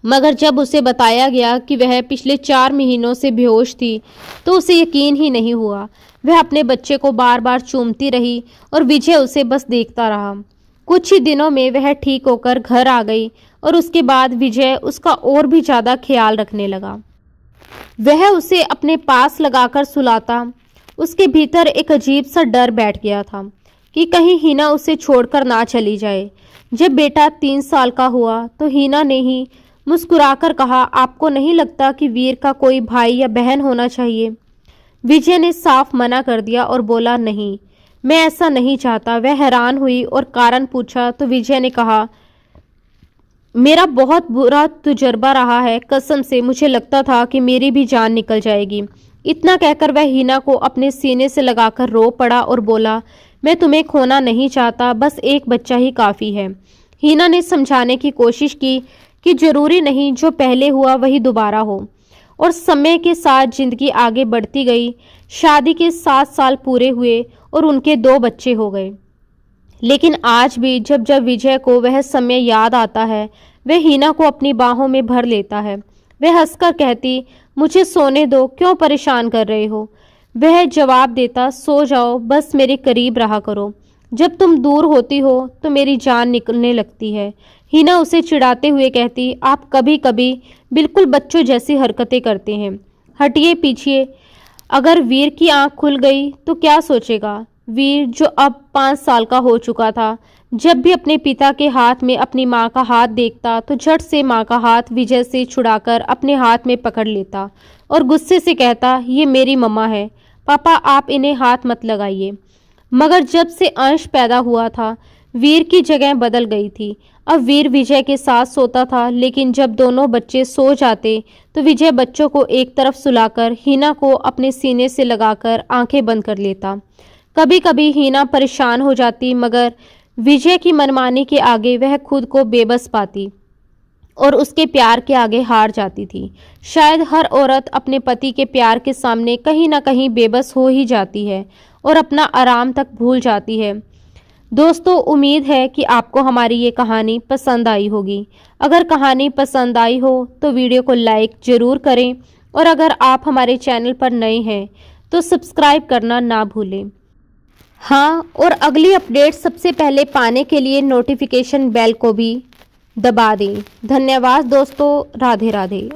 मगर जब उसे बताया गया कि वह पिछले 4 महीनों से बेहोश थी तो उसे यकीन ही नहीं हुआ। वह अपने बच्चे को बार बार चूमती रही और विजय उसे बस देखता रहा। कुछ ही दिनों में वह ठीक होकर घर आ गई और उसके बाद विजय उसका और भी ज़्यादा ख्याल रखने लगा। वह उसे अपने पास लगाकर सुलाता। उसके भीतर एक अजीब सा डर बैठ गया था कि कहीं हीना उसे छोड़कर ना चली जाए। जब बेटा 3 साल का हुआ तो हीना ने ही मुस्कुराकर कहा, आपको नहीं लगता कि वीर का कोई भाई या बहन होना चाहिए? विजय ने साफ मना कर दिया और बोला, नहीं, मैं ऐसा नहीं चाहता। वह हैरान हुई और कारण पूछा तो विजय ने कहा, मेरा बहुत बुरा तजुर्बा रहा है, कसम से मुझे लगता था कि मेरी भी जान निकल जाएगी। इतना कहकर वह हीना को अपने सीने से लगाकर रो पड़ा और बोला, मैं तुम्हें खोना नहीं चाहता, बस एक बच्चा ही काफ़ी है। हीना ने समझाने की कोशिश की कि जरूरी नहीं जो पहले हुआ वही दोबारा हो। और समय के साथ जिंदगी आगे बढ़ती गई। शादी के 7 साल पूरे हुए और उनके 2 बच्चे हो गए। लेकिन आज भी जब जब विजय को वह समय याद आता है, वह हीना को अपनी बाहों में भर लेता है। वह हंसकर कहती, मुझे सोने दो, क्यों परेशान कर रहे हो? वह जवाब देता, सो जाओ, बस मेरे करीब रहा करो। जब तुम दूर होती हो तो मेरी जान निकलने लगती है। हीना उसे चिढ़ाते हुए कहती, आप कभी कभी बिल्कुल बच्चों जैसी हरकतें करते हैं। हटिए पीछे। अगर वीर की आंख खुल गई तो क्या सोचेगा? वीर जो अब 5 साल का हो चुका था, जब भी अपने पिता के हाथ में अपनी माँ का हाथ देखता तो झट से माँ का हाथ विजय से छुड़ाकर अपने हाथ में पकड़ लेता और गुस्से से कहता, ये मेरी मम्मा है, पापा आप इन्हें हाथ मत लगाइए। मगर जब से अंश पैदा हुआ था, वीर की जगह बदल गई थी। अब वीर विजय के साथ सोता था, लेकिन जब दोनों बच्चे सो जाते तो विजय बच्चों को एक तरफ सुलाकर हीना को अपने सीने से लगाकर आंखें बंद कर लेता। कभी कभी हीना परेशान हो जाती, मगर विजय की मनमानी के आगे वह खुद को बेबस पाती और उसके प्यार के आगे हार जाती थी। शायद हर औरत अपने पति के प्यार के सामने कहीं ना कहीं बेबस हो ही जाती है और अपना आराम तक भूल जाती है। दोस्तों, उम्मीद है कि आपको हमारी ये कहानी पसंद आई होगी। अगर कहानी पसंद आई हो तो वीडियो को लाइक ज़रूर करें और अगर आप हमारे चैनल पर नए हैं तो सब्सक्राइब करना ना भूलें। हाँ, और अगली अपडेट सबसे पहले पाने के लिए नोटिफिकेशन बेल को भी दबा दें। धन्यवाद दोस्तों, राधे राधे।